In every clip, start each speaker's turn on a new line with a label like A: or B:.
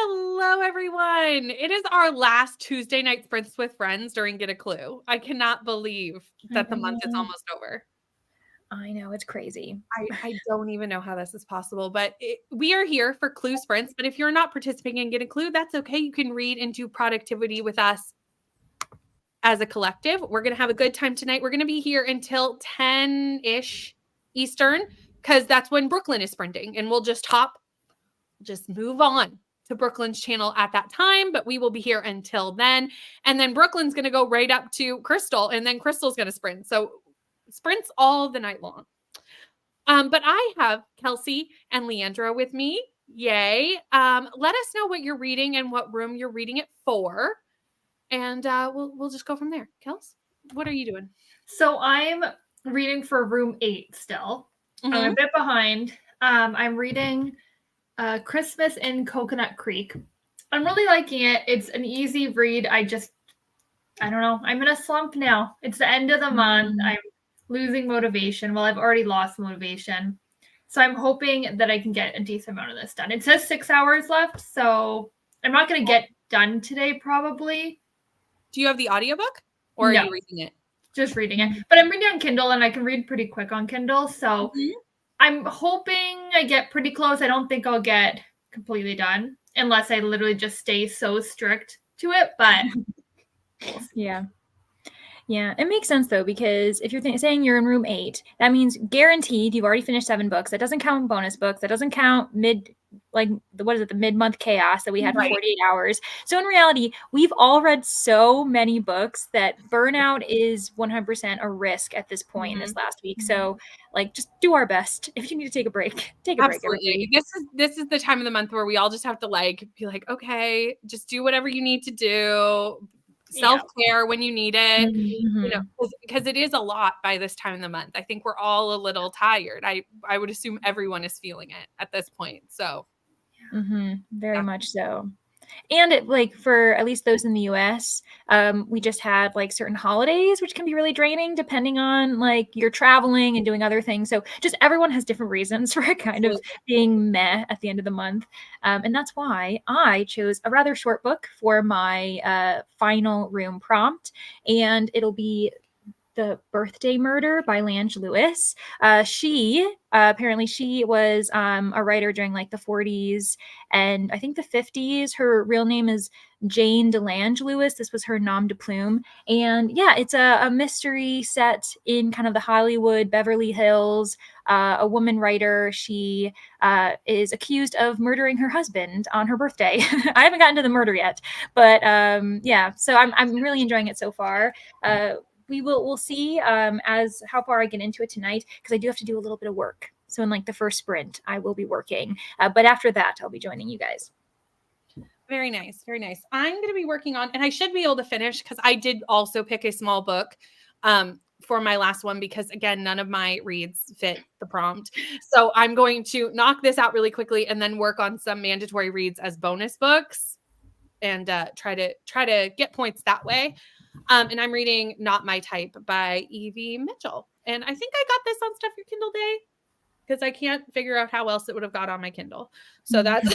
A: Hello, everyone. It is our last Tuesday night sprints with friends during Get a Clue. I cannot believe that the month is almost over.
B: I know, it's crazy.
A: I don't even know how this is possible, but we are here for Clue Sprints. But if you're not participating in Get a Clue, that's okay. You can read into productivity with us as a collective. We're going to have a good time tonight. We're going to be here until 10-ish Eastern because that's when Brooklyn is sprinting. And we'll just move on to Brooklyn's channel at that time, but we will be here until then. And then Brooklyn's going to go right up to Krystal, and then Krystal's going to sprint. So sprints all the night long. But I have Kelsea and Leandra with me. Yay. Let us know what you're reading and what room you're reading it for. And we'll just go from there. Kels, what are you doing?
C: So I'm reading for room 8 still. I'm a bit behind. I'm reading Christmas in Coconut Creek. I'm really liking it. It's an easy read. I don't know. I'm in a slump now. It's the end of the month. I'm losing motivation. Well, I've already lost motivation. So I'm hoping that I can get a decent amount of this done. It says 6 hours left, so I'm not going to get done today probably.
A: Do you have the audiobook or are you reading it?
C: Just reading it. But I'm reading on Kindle and I can read pretty quick on Kindle. So I'm hoping I get pretty close. I don't think I'll get completely done unless I literally just stay so strict to it. But
B: Yeah, it makes sense though, because if you're saying you're in room 8, that means guaranteed you've already finished 7 books. That doesn't count bonus books. That doesn't count the mid-month chaos that we had for 48 hours. So in reality, we've all read so many books that burnout is 100% a risk at this point in this last week. So just do our best. If you need to take a break, take a break.
A: Absolutely. This is the time of the month where we all just have to be like, okay, just do whatever you need to do. Self-care when you need it, because it is a lot by this time of the month. I think we're all a little tired. I would assume everyone is feeling it at this point. So
B: very much so. And for at least those in the US, we just had certain holidays, which can be really draining depending on you're traveling and doing other things. So just everyone has different reasons for kind of being meh at the end of the month. And that's why I chose a rather short book for my final room prompt. And it'll be The Birthday Murder by Leandra Lewis. She was a writer during the 40s and I think the 50s. Her real name is Jane DeLange Lewis. This was her nom de plume. And it's a mystery set in kind of the Hollywood Beverly Hills. A woman writer. She is accused of murdering her husband on her birthday. I haven't gotten to the murder yet, but so I'm really enjoying it so far. We'll see as how far I get into it tonight, because I do have to do a little bit of work. So in the first sprint, I will be working. But after that, I'll be joining you guys.
A: Very nice. Very nice. I'm going to be working on, and I should be able to finish because I did also pick a small book for my last one because, again, none of my reads fit the prompt. So I'm going to knock this out really quickly and then work on some mandatory reads as bonus books and try to get points that way. And I'm reading Not My Type by Evie Mitchell. And I think I got this on Stuff Your Kindle Day because I can't figure out how else it would have got on my Kindle. So that's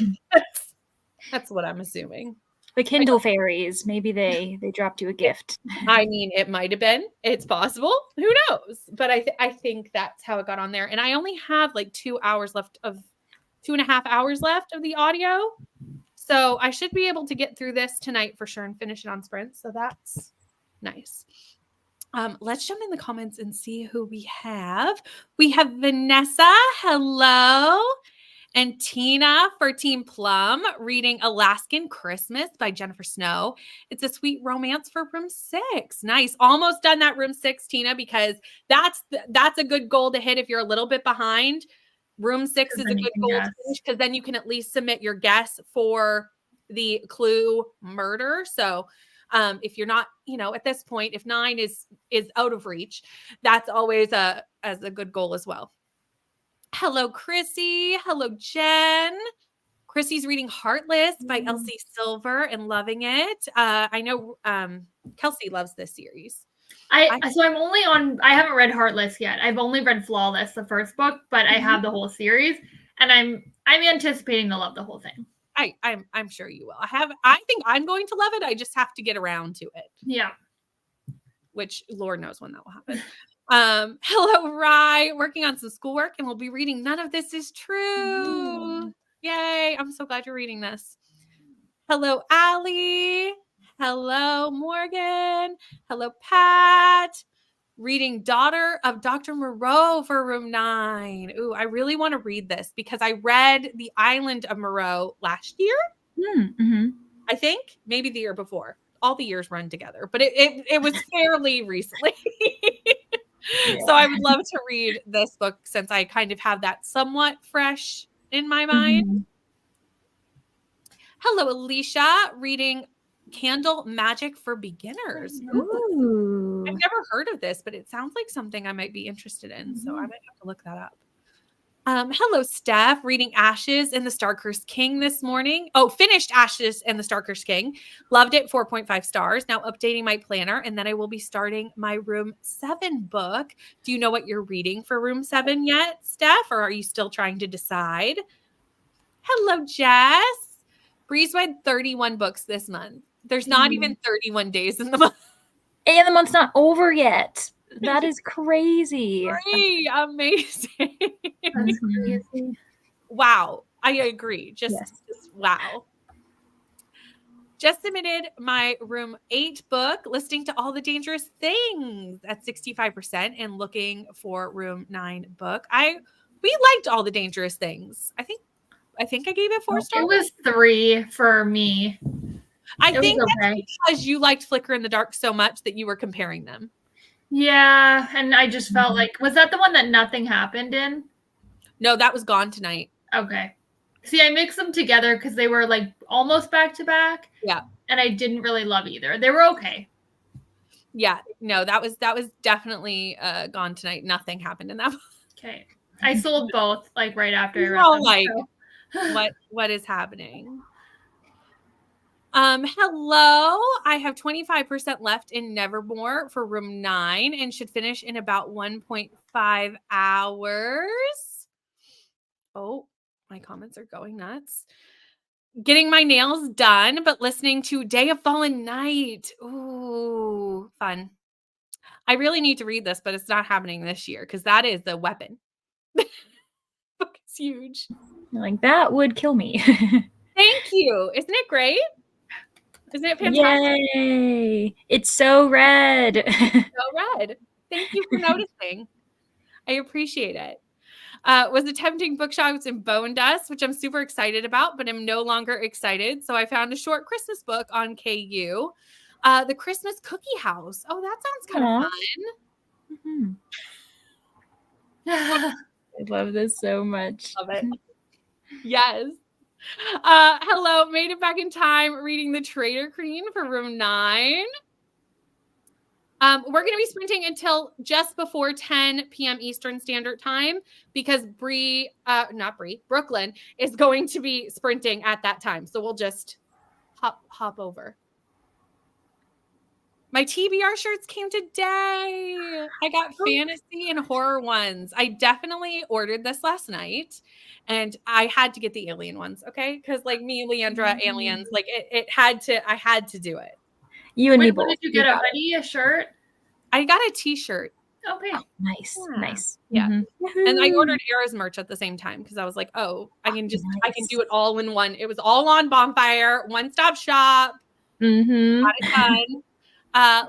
A: what I'm assuming.
B: The Kindle fairies, maybe they dropped you a gift.
A: I mean, it might have been. It's possible. Who knows? But I think that's how it got on there. And I only have 2.5 hours left of the audio. So I should be able to get through this tonight for sure and finish it on sprint. So that's nice. Let's jump in the comments and see who we have. We have Vanessa. Hello. And Tina for Team Plum reading Alaskan Christmas by Jennifer Snow. It's a sweet romance for room 6. Nice. Almost done that room 6, Tina, because that's a good goal to hit if you're a little bit behind. Room 6 is a good goal to finish because then you can at least submit your guess for the clue murder. So if you're not, at this point, if 9 is out of reach, that's always as a good goal as well. Hello, Chrissy. Hello, Jen. Chrissy's reading Heartless by Elsie Silver and loving it. I know Kelsea loves this series.
C: So I'm only on, I haven't read Heartless yet. I've only read Flawless, the first book, but I have the whole series and I'm anticipating to love the whole thing.
A: I'm sure you will. I think I'm going to love it. I just have to get around to it.
C: Yeah.
A: Which Lord knows when that will happen. Hello, Rye. Working on some schoolwork, and we'll be reading None of This Is True. Yay. I'm so glad you're reading this. Hello, Allie. Hello, Morgan. Hello, Pat. Reading Daughter of Dr. Moreau for room 9. Ooh, I really want to read this because I read The Island of Moreau last year.
B: Mm-hmm.
A: I think maybe the year before. All the years run together, but it was fairly recently. So I would love to read this book since I kind of have that somewhat fresh in my mind.
B: Mm-hmm.
A: Hello, Alicia, reading Candle Magic for Beginners.
B: Ooh.
A: I've never heard of this, but it sounds like something I might be interested in. So I might have to look that up. Hello, Steph, reading Ashes and the Star-Cursed King this morning. Oh, finished Ashes and the Star-Cursed King. Loved it, 4.5 stars. Now updating my planner, and then I will be starting my room 7 book. Do you know what you're reading for room 7 yet, Steph, or are you still trying to decide? Hello, Jess. Breeze read 31 books this month. There's not even 31 days in the month.
B: And the month's not over yet. That is crazy.
A: Amazing.
C: That's crazy.
A: Wow. I agree. Just wow. Just submitted my room 8 book, listening to All the Dangerous Things at 65% and looking for room 9 book. We liked All the Dangerous Things. I think I gave it 4 stars.
C: It was 3 for me.
A: I think that's because you liked Flicker in the Dark so much that you were comparing them.
C: Yeah, and I just felt like, was that the one that nothing happened in?
A: No, that was Gone Tonight.
C: Okay. See, I mixed them together because they were like almost back to back.
A: Yeah.
C: And I didn't really love either. They were okay.
A: Yeah. No, that was definitely Gone Tonight. Nothing happened in that.
C: Okay. I sold both like right after I read
A: all
C: them.
A: like, what is happening? Hello. I have 25% left in Nevermore for room 9 and should finish in about 1.5 hours. Oh, my comments are going nuts. Getting my nails done, but listening to Day of Fallen Night. Ooh, fun. I really need to read this, but it's not happening this year because that is the weapon. Book is huge.
B: Like, that would kill me.
A: Thank you. Isn't it great? Isn't it fantastic?
B: Yay! It's so red.
A: So red. Thank you for noticing. I appreciate it. Was attempting bookshops in Bone Dust, which I'm super excited about, but I'm no longer excited. So I found a short Christmas book on KU. The Christmas Cookie House. Oh, that sounds kind of fun.
B: I love this so much.
A: Love it. Yes. Hello, made it back in time reading The Trader Queen for room 9. We're going to be sprinting until just before 10 p.m. Eastern Standard Time because Brooklyn is going to be sprinting at that time. So we'll just hop over. My TBR shirts came today. I got fantasy and horror ones. I definitely ordered this last night and I had to get the alien ones. Okay. Cause like me and Leandra, aliens, like I had to do it.
B: You and me both.
C: Did you get a hoodie, a shirt?
A: I got a t-shirt.
C: Okay.
B: Oh, nice.
A: Yeah.
B: Nice.
A: Yeah.
B: Mm-hmm.
A: And I ordered Era's merch at the same time because I was like, oh, I can do it all in one. It was all on Bonfire, one-stop shop.
B: Mm-hmm.
A: Got it done.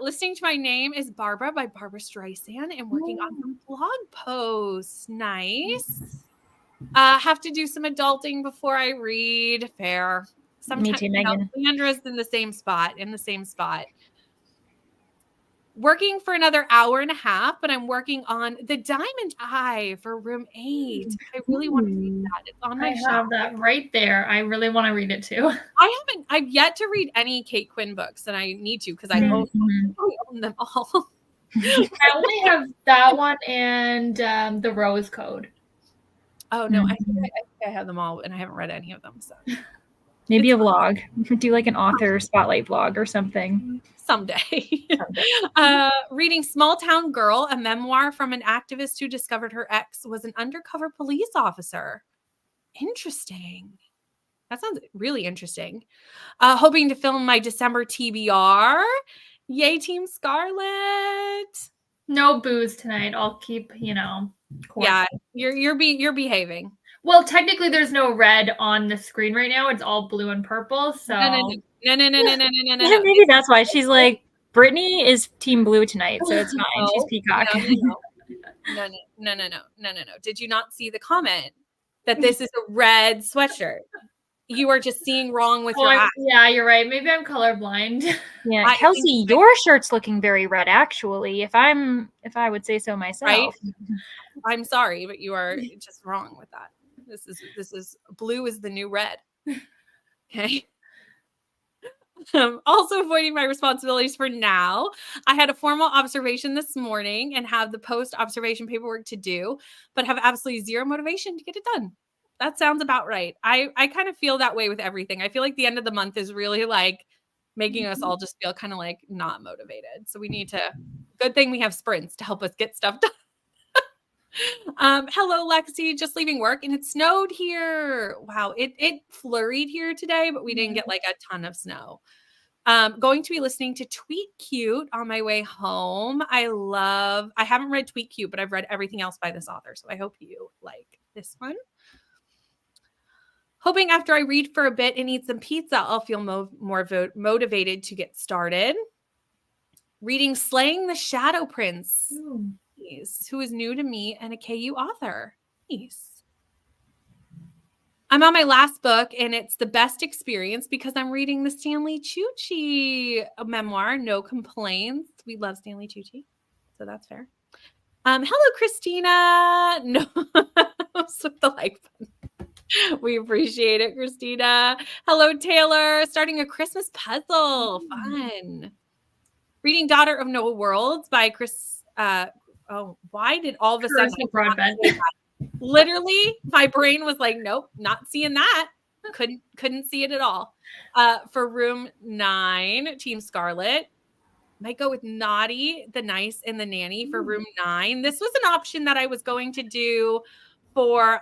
A: Listening to My Name is Barbara by Barbara Streisand and working on some blog posts. Nice. Have to do some adulting before I read. Fair. Sometimes,
B: me too, Megan.
A: Leandra's in the same spot. Working for another hour and a half, but I'm working on The Diamond Eye for room 8. I really want to read that. It's on my shelf.
C: I have that right there. I really want to read it too.
A: I've yet to read any Kate Quinn books, and I need to because I own them all.
C: I only have that one and The Rose Code.
A: Oh no, I think I have them all, and I haven't read any of them. So
B: maybe a vlog. Do like an author spotlight vlog or something.
A: Someday. Reading Small Town Girl, a memoir from an activist who discovered her ex was an undercover police officer. Interesting. That sounds really interesting. Hoping to film my December TBR. Yay, Team Scarlet.
C: No booze tonight. I'll keep, you know.
A: Yeah, you're behaving.
C: Well, technically, there's no red on the screen right now. It's all blue and purple. So
A: No.
B: Maybe that's why she's like, Brittany is Team Blue tonight, so it's fine. She's Peacock.
A: No. Did you not see the comment that this is a red sweatshirt? You are just seeing wrong with your eyes.
C: Yeah, you're right. Maybe I'm colorblind.
B: Yeah, Kelsea, your shirt's looking very red, actually. If I would say so myself.
A: Right? I'm sorry, but you are just wrong with that. This is blue is the new red. Okay. Also avoiding my responsibilities for now. I had a formal observation this morning and have the post-observation paperwork to do, but have absolutely zero motivation to get it done. That sounds about right. I kind of feel that way with everything. I feel like the end of the month is really like making us all just feel kind of like not motivated. So we need to, good thing we have sprints to help us get stuff done. Hello, Lexi, just leaving work and it snowed here. Wow. It flurried here today, but we didn't get like a ton of snow. Going to be listening to Tweet Cute on my way home. I haven't read Tweet Cute, but I've read everything else by this author. So I hope you like this one. Hoping after I read for a bit and eat some pizza, I'll feel more motivated to get started. Reading Slaying the Shadow Prince. Who is new to me and a KU author. Nice. I'm on my last book and it's the best experience because I'm reading the Stanley Tucci memoir, No Complaints. We love Stanley Tucci, so that's fair. Hello, Christina. No, with the like button. We appreciate it, Christina. Hello, Taylor. Starting a Christmas puzzle. Fun. Reading Daughter of No Worlds by Chris. Why did all of a sudden literally my brain was like, nope, not seeing that. Couldn't see it at all. For room 9, Team Scarlet. Might go with Naughty, the Nice, and the Nanny for room 9. This was an option that I was going to do for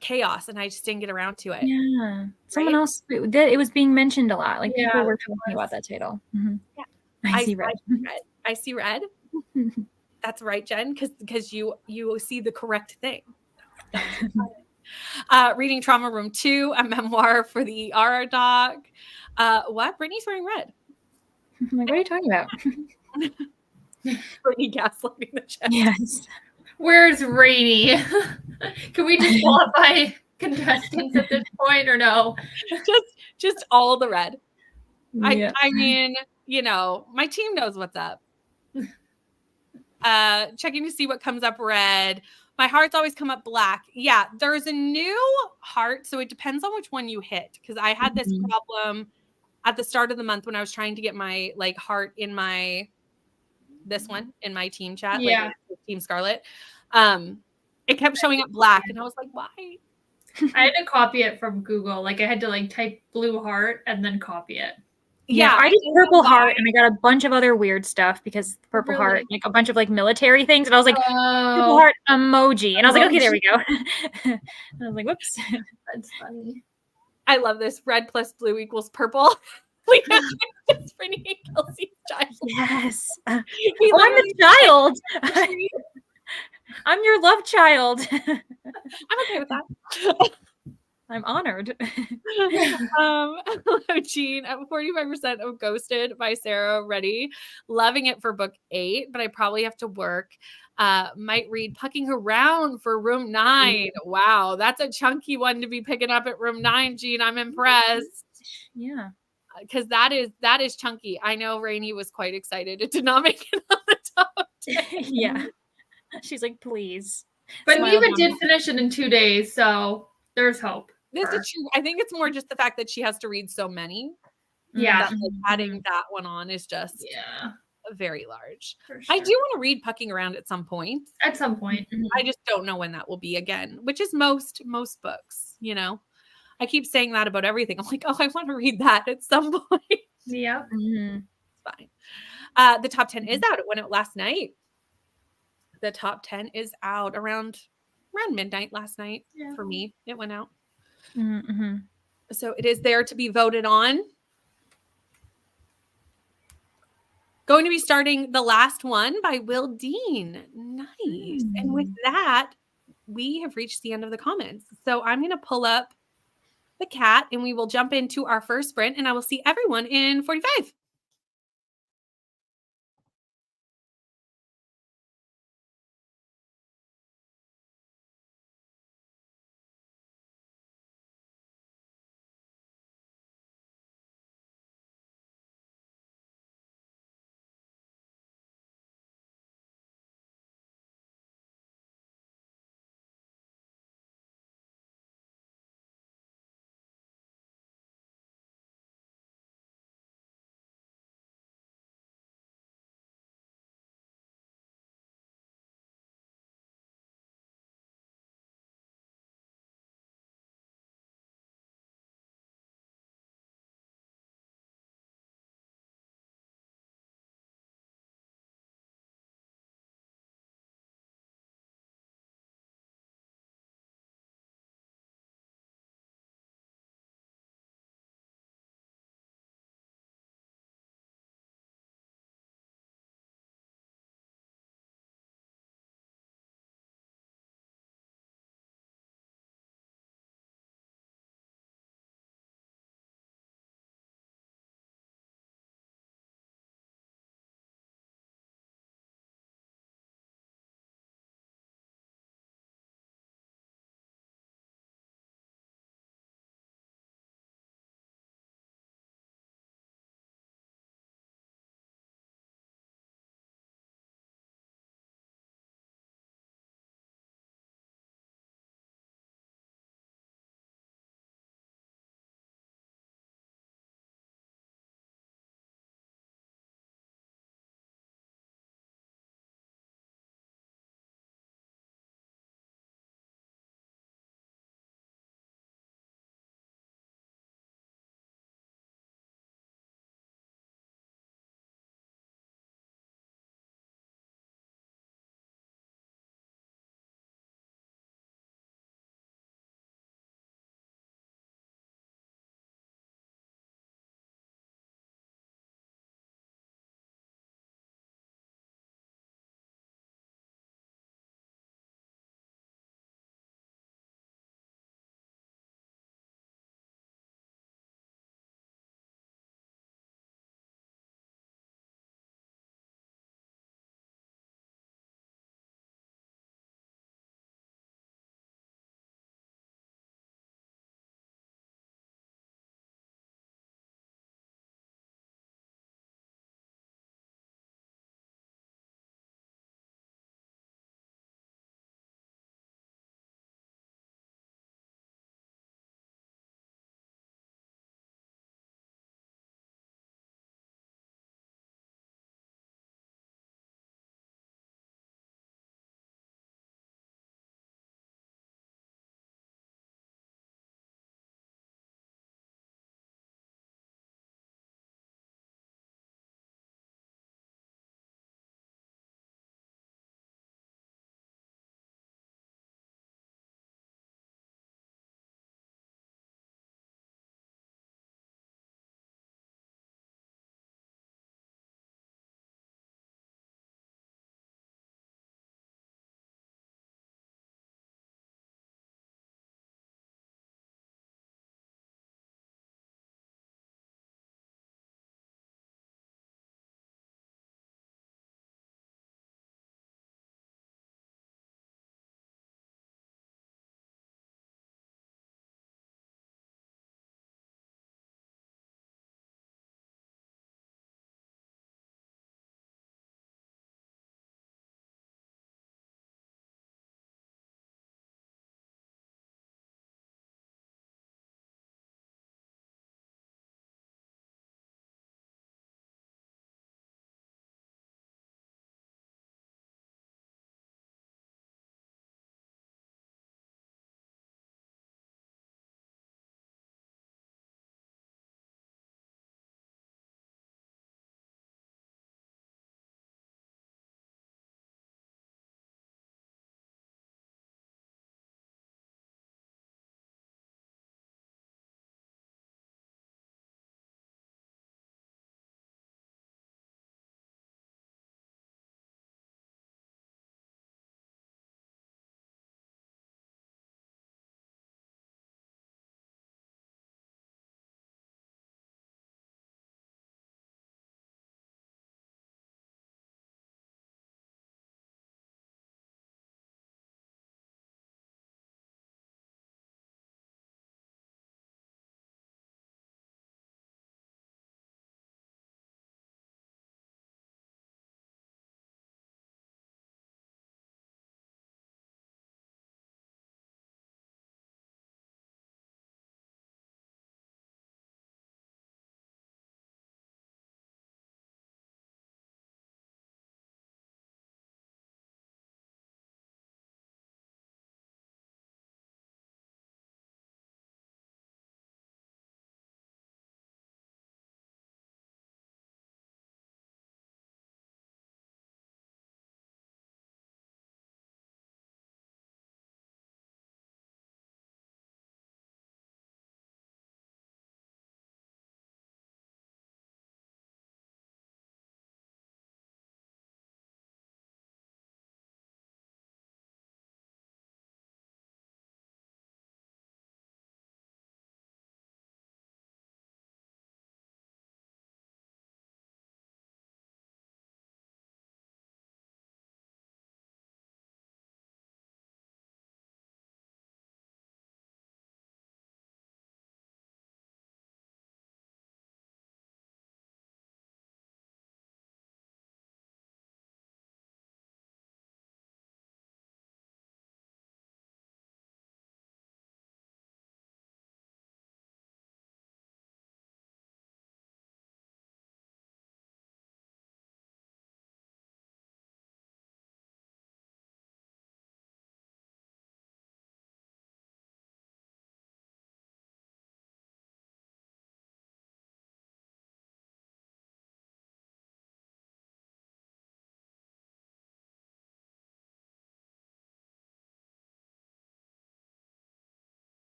A: Chaos, and I just didn't get around to it.
B: Yeah, someone else. It was being mentioned a lot. Like people were talking about that title. Mm-hmm. Yeah, I see red.
A: I see red. That's right, Jen, because you see the correct thing. Reading Trauma Room 2, a memoir for the ER doc. What? Brittany's wearing red.
B: I'm like, what are you talking about?
A: Brittany gaslighting the chat.
B: Yes.
C: Where's Rainy? Can we just qualify contestants at this point or no?
A: Just all the red.
B: Yeah.
A: I mean, you know, my team knows what's up. Checking to see what comes up red. My hearts always come up black. Yeah, there's a new heart, so it depends on which one you hit. Because I had this problem at the start of the month when I was trying to get my like heart in my in my team chat, like Team Scarlet. It kept showing up black, and I was like, why?
C: I had to copy it from Google. Like I had to like type blue heart and then copy it.
B: Yeah, I did purple heart and I got a bunch of other weird stuff because purple heart, like a bunch of like military things. And I was like, purple heart emoji. And I was like, okay, there we go. And I was like, whoops.
C: That's funny.
A: I love this. Red plus blue equals purple. It's Brittany and Kelsey's child.
B: Yes. I'm the child. I'm your love child.
A: I'm okay with that.
B: I'm honored.
A: Hello, Jean. I'm 45% of Ghosted by Sarah Reddy. Loving it for book 8, but I probably have to work. Might read Pucking Around for room 9. Wow, that's a chunky one to be picking up at room 9, Jean. I'm impressed.
B: Yeah.
A: Because that is chunky. I know Rainey was quite excited. It did not make it on the top 10.
B: Yeah. She's like, please.
C: But Neva did finish it in 2 days, so there's hope.
A: This is true. I think it's more just the fact that she has to read so many.
C: Yeah.
A: That, like, adding that one on is just very large.
C: Sure.
A: I do want to read Pucking Around at some point.
C: At some point.
A: I just don't know when that will be again, which is most books, you know. I keep saying that about everything. I'm like, oh, I want to read that at some point.
C: Yeah.
A: It's fine. The top 10 is out. It went out last night. The top 10 is out around around midnight last night.
C: Yeah.
A: For me, it went out.
B: Mm-hmm.
A: So it is there to be voted on. Going to be starting The Last One by Will Dean. Nice. And with that, we have reached the end of the comments. So I'm going to pull up the cat and we will jump into our first sprint, and I will see everyone in 45.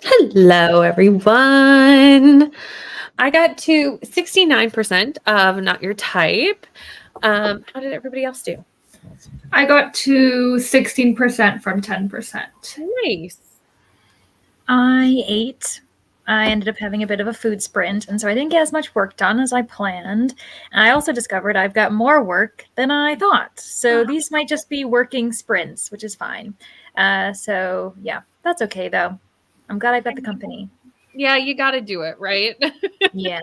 A: Hello, everyone. I got to 69% of Not Your Type. How did everybody else do?
C: I got to 16% from 10%.
A: Nice.
B: I ate. I ended up having a bit of a food sprint, and so I didn't get as much work done as I planned. And I also discovered I've got more work than I thought. So these might just be working sprints, which is fine. So yeah, that's okay though. I'm glad I've got the company.
A: Yeah, you got to do it, right?
B: Yeah.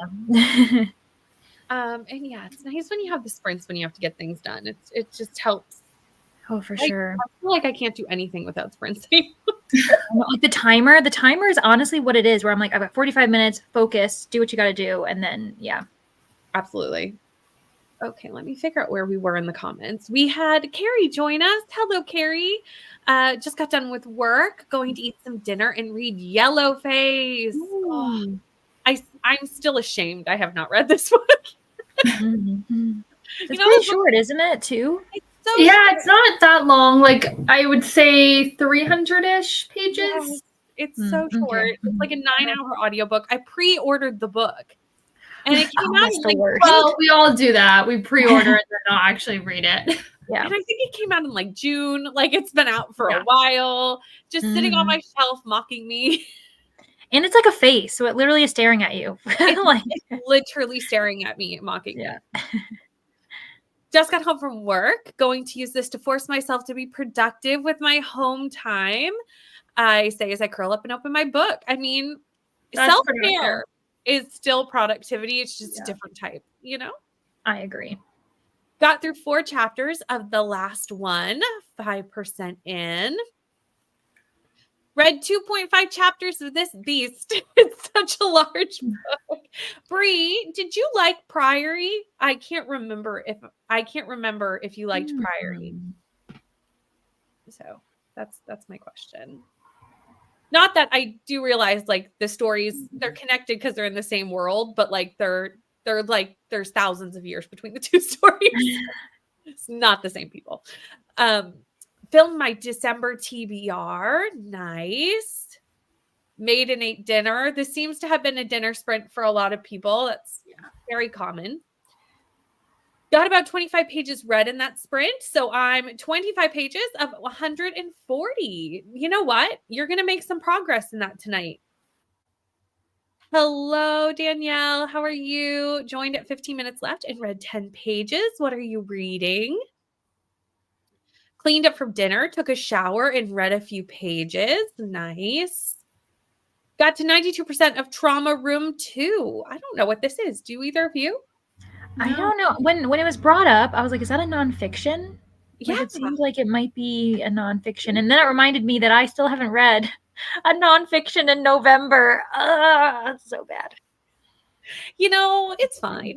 A: And yeah, it's nice when you have the sprints when you have to get things done. It just helps.
B: Oh, for sure.
A: I feel like I can't do anything without sprinting.
B: Like the timer is honestly what it is, where I'm like, I've got 45 minutes, focus, do what you got to do. And then, yeah.
A: Absolutely. Okay, let me figure out where we were in the comments. We had Carrie join us. Hello, Carrie. Just got done with work, going to eat some dinner and read Yellowface. Oh, I'm still ashamed I have not read this book.
B: Mm-hmm. It's pretty short, isn't it, too?
A: It's so
C: Yeah,
A: short.
C: it's not that long. Like, I would say 300-ish pages.
A: Yes, it's so short.
B: Okay.
A: It's like a 9-hour audiobook. I pre-ordered the book. And it came out
B: That's
A: in
B: the
A: like
B: worst.
C: Well, we all do that. We pre-order it and not actually read it.
B: Yeah.
A: And I think it came out in like June. Like it's been out for a while, just sitting on my shelf mocking me.
B: And it's like a face, so it literally is staring at you.
A: It's literally staring at me, mocking me. Just got home from work, going to use this to force myself to be productive with my home time. I say as I curl up and open my book. I mean, self-care is still productivity. It's just a different type, you know?
B: I agree.
A: Got through 4 chapters of the last one, 5% in. Read 2.5 chapters of this beast. It's such a large book. Bree, did you like Priory? I can't remember if you liked Priory. So that's my question. Not that I do realize like the stories, they're connected because they're in the same world, but like they're like there's thousands of years between the two stories. It's not the same people. Filmed my December TBR. Nice. Made and ate dinner. This seems to have been a dinner sprint for a lot of people. That's very common. Got about 25 pages read in that sprint. So I'm 25 pages of 140. You know what? You're going to make some progress in that tonight. Hello, Danielle. How are you? Joined at 15 minutes left and read 10 pages. What are you reading? Cleaned up from dinner, took a shower, and read a few pages. Nice. Got to 92% of Trauma Room 2. I don't know what this is. Do either of you?
B: I don't know. When it was brought up, I was like, is that a nonfiction?
A: Yeah.
B: It seems like it might be a nonfiction. And then it reminded me that I still haven't read a nonfiction in November. It's so bad.
A: You know, it's fine.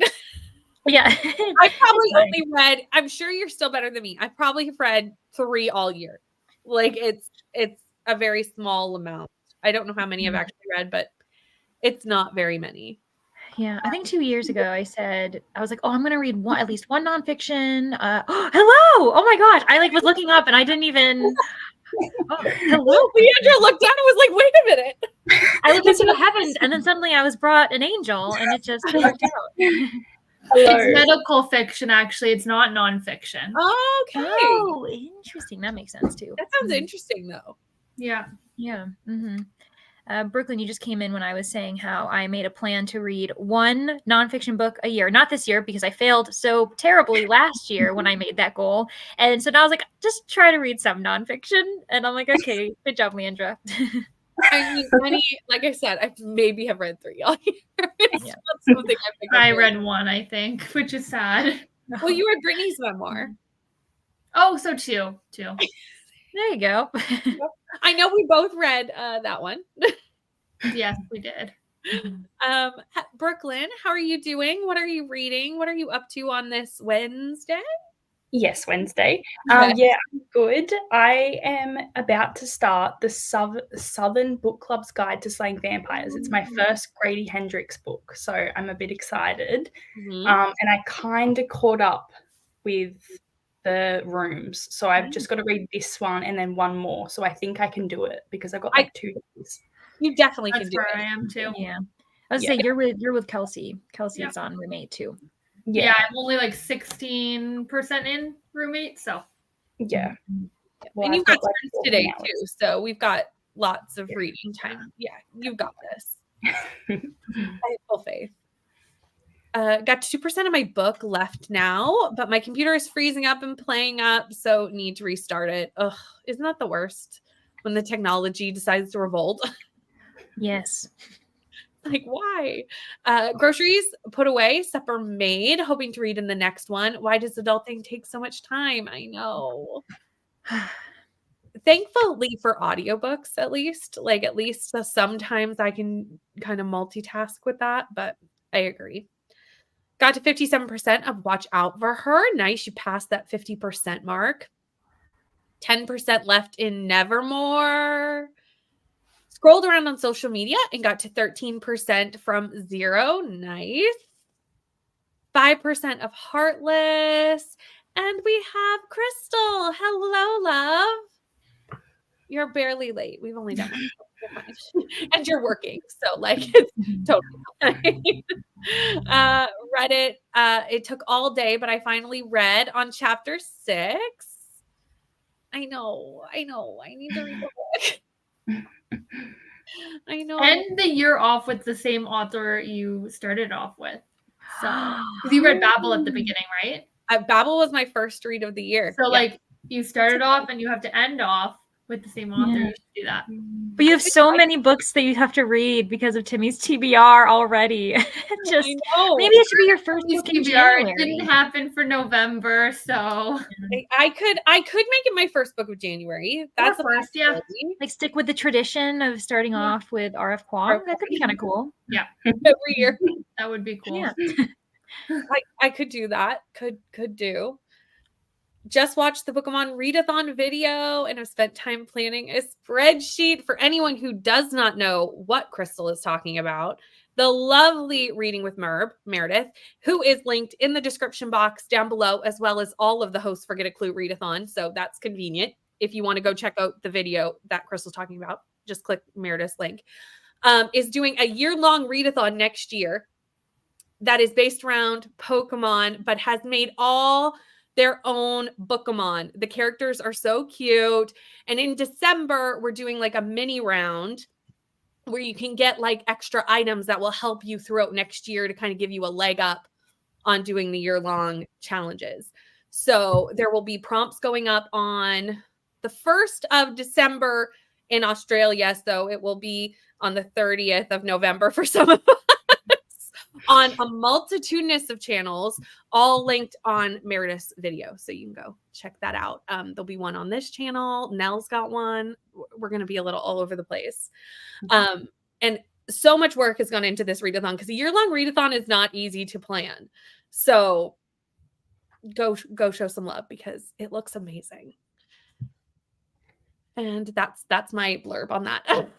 B: Yeah.
A: I probably only read, I'm sure you're still better than me. I probably have read 3 all year. Like it's a very small amount. I don't know how many I've actually read, but it's not very many.
B: Yeah, I think 2 years ago I was like, oh, I'm gonna read at least one nonfiction. Hello! Oh my gosh! I like was looking up and I didn't even. Oh, hello!
A: Leandra looked down and was like, "Wait a minute!"
B: I looked into the heavens and then suddenly I was brought an angel and it just worked out.
C: It's medical fiction, actually. It's not nonfiction.
A: Okay.
B: Oh, interesting. That makes sense too.
A: That sounds interesting, though.
C: Yeah.
B: Yeah. Mm-hmm. Brooklyn, you just came in when I was saying how I made a plan to read one nonfiction book a year. Not this year because I failed so terribly last year when I made that goal. And so now I was like, just try to read some nonfiction. And I'm like, okay, good job, Leandra.
A: I mean, like I said, I maybe have read 3 all year. It's not something
C: I read 1, I think, which is sad.
A: Well, you read Brittany's memoir.
C: Oh, so 2.
B: There you go.
A: I know we both read that one.
C: Yes, we did.
A: Brooklyn, how are you doing? What are you reading? What are you up to on this Wednesday?
D: Yes, Wednesday. Yeah, I'm good. I am about to start the Southern Book Club's Guide to Slaying Vampires. It's my first Grady Hendrix book, so I'm a bit excited. And I kind of caught up with the rooms, so I've just got to read this one and then one more. So I think I can do it because I've got like 2 days.
A: You definitely
C: That's
A: can do
C: where
A: it.
C: I am too.
B: Yeah. I was
A: Yeah.
B: saying you're with Kelsey. Kelsey's on Room 8 too.
C: Yeah, I'm only like 16% in Room 8, so.
D: Yeah. Well,
A: And you've
D: I've
A: got
D: like
A: sprints
D: 14
A: today
D: hours.
A: too, so we've got lots of reading time. Yeah, you've got this. I have full faith. Got 2% of my book left now, but my computer is freezing up and playing up, so need to restart it. Ugh, isn't that the worst when the technology decides to revolt?
B: Yes.
A: Like, why? Groceries put away, supper made, hoping to read in the next one. Why does adulting take so much time? I know. Thankfully for audiobooks, at least sometimes I can kind of multitask with that, but I agree. Got to 57% of watch out for her. Nice. You passed that 50% mark. 10% left in Nevermore. Scrolled around on social media and got to 13% from 0. Nice. 5% of Heartless. And we have Krystal. Hello, love. You're barely late. We've only done one. You're fine. And you're working. So, like, it's totally fine. Read it. It took all day, but I finally read on chapter 6. I know. I need to read the book. I know.
C: End the year off with the same author you started off with. So, because you read Babel at the beginning, right?
A: Babel was my first read of the year.
C: So, like, you started off and you have to end off with the same author. You should do that.
B: But you have so many books that you have to read because of Timmy's TBR already. Just maybe it should be your first book in January.
C: It didn't happen for November, so
A: I could make it my first book of January. That's
C: first, yeah.
B: Like stick with the tradition of starting off with R.F. Kuang. That could be kind of cool.
C: Yeah,
A: every year.
C: That would be cool.
B: Yeah.
A: I could do that. Could do. Just watched the Pokemon Readathon video and have spent time planning a spreadsheet. For anyone who does not know what Krystal is talking about, the lovely Reading with Meredith, who is linked in the description box down below, as well as all of the hosts for Get a Clue Readathon. So that's convenient. If you want to go check out the video that Krystal's talking about, just click Meredith's link. Is doing a year-long readathon next year that is based around Pokemon, but has made all their own Pokemon. The characters are so cute. And in December, we're doing like a mini round where you can get like extra items that will help you throughout next year to kind of give you a leg up on doing the year-long challenges. So there will be prompts going up on the 1st of December in Australia. So it will be on the 30th of November for some of us on a multitudinous of channels, all linked on Meredith's video. So you can go check that out. There'll be one on this channel. Nell's got one. We're going to be a little all over the place. And so much work has gone into this readathon because a year-long readathon is not easy to plan. So go show some love because it looks amazing. And that's my blurb on that.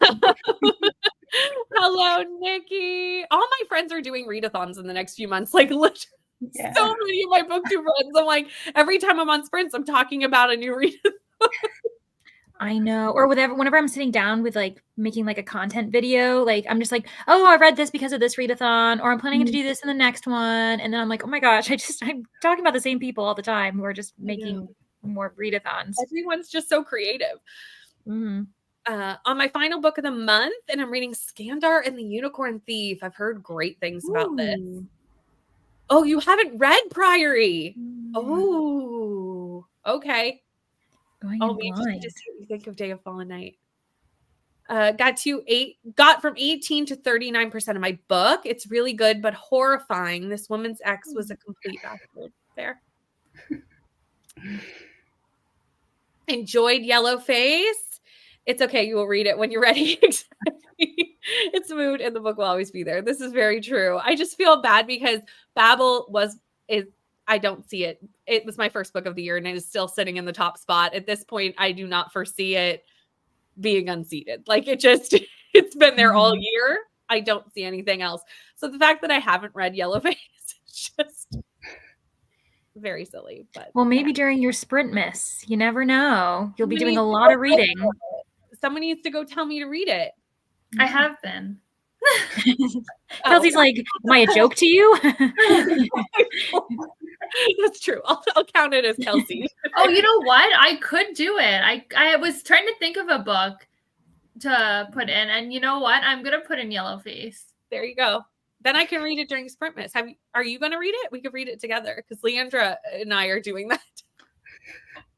A: Hello, Nikki. All my friends are doing readathons in the next few months. Like, literally, so many of my booktube friends. I'm like, every time I'm on sprints, I'm talking about a new readathon.
B: I know. Or whenever I'm sitting down with like making like a content video, like I'm just like, oh, I read this because of this readathon, or I'm planning to do this in the next one. And then I'm like, oh my gosh, I'm talking about the same people all the time who are just making more readathons.
A: Everyone's just so creative.
B: Mm-hmm.
A: On my final book of the month, and I'm reading Skandar and the Unicorn Thief. I've heard great things about this. Oh, you haven't read Priory? Oh, okay. I'll be interested to see what you think of Day of Fallen Night. Got from 18 to 39% of my book. It's really good, but horrifying. This woman's ex was a complete bastard. There. Enjoyed Yellowface. It's okay. You will read it when you're ready. Exactly. It's mood and the book will always be there. This is very true. I just feel bad because Babel I don't see it. It was my first book of the year and it is still sitting in the top spot. At this point, I do not foresee it being unseated. Like it's been there all year. I don't see anything else. So the fact that I haven't read Yellowface is just very silly. But
B: maybe during your sprint miss, you never know. You'll be doing a lot of reading.
A: Someone needs to go tell me to read it.
C: I have been.
B: Kelsey's like, am I a joke to you?
A: That's true. I'll count it as Kelsey.
C: Oh, you know what? I could do it. I was trying to think of a book to put in, and you know what? I'm gonna put in Yellowface.
A: There you go. Then I can read it during Sprint Miss. Are you going to read it? We could read it together because Leandra and I are doing that.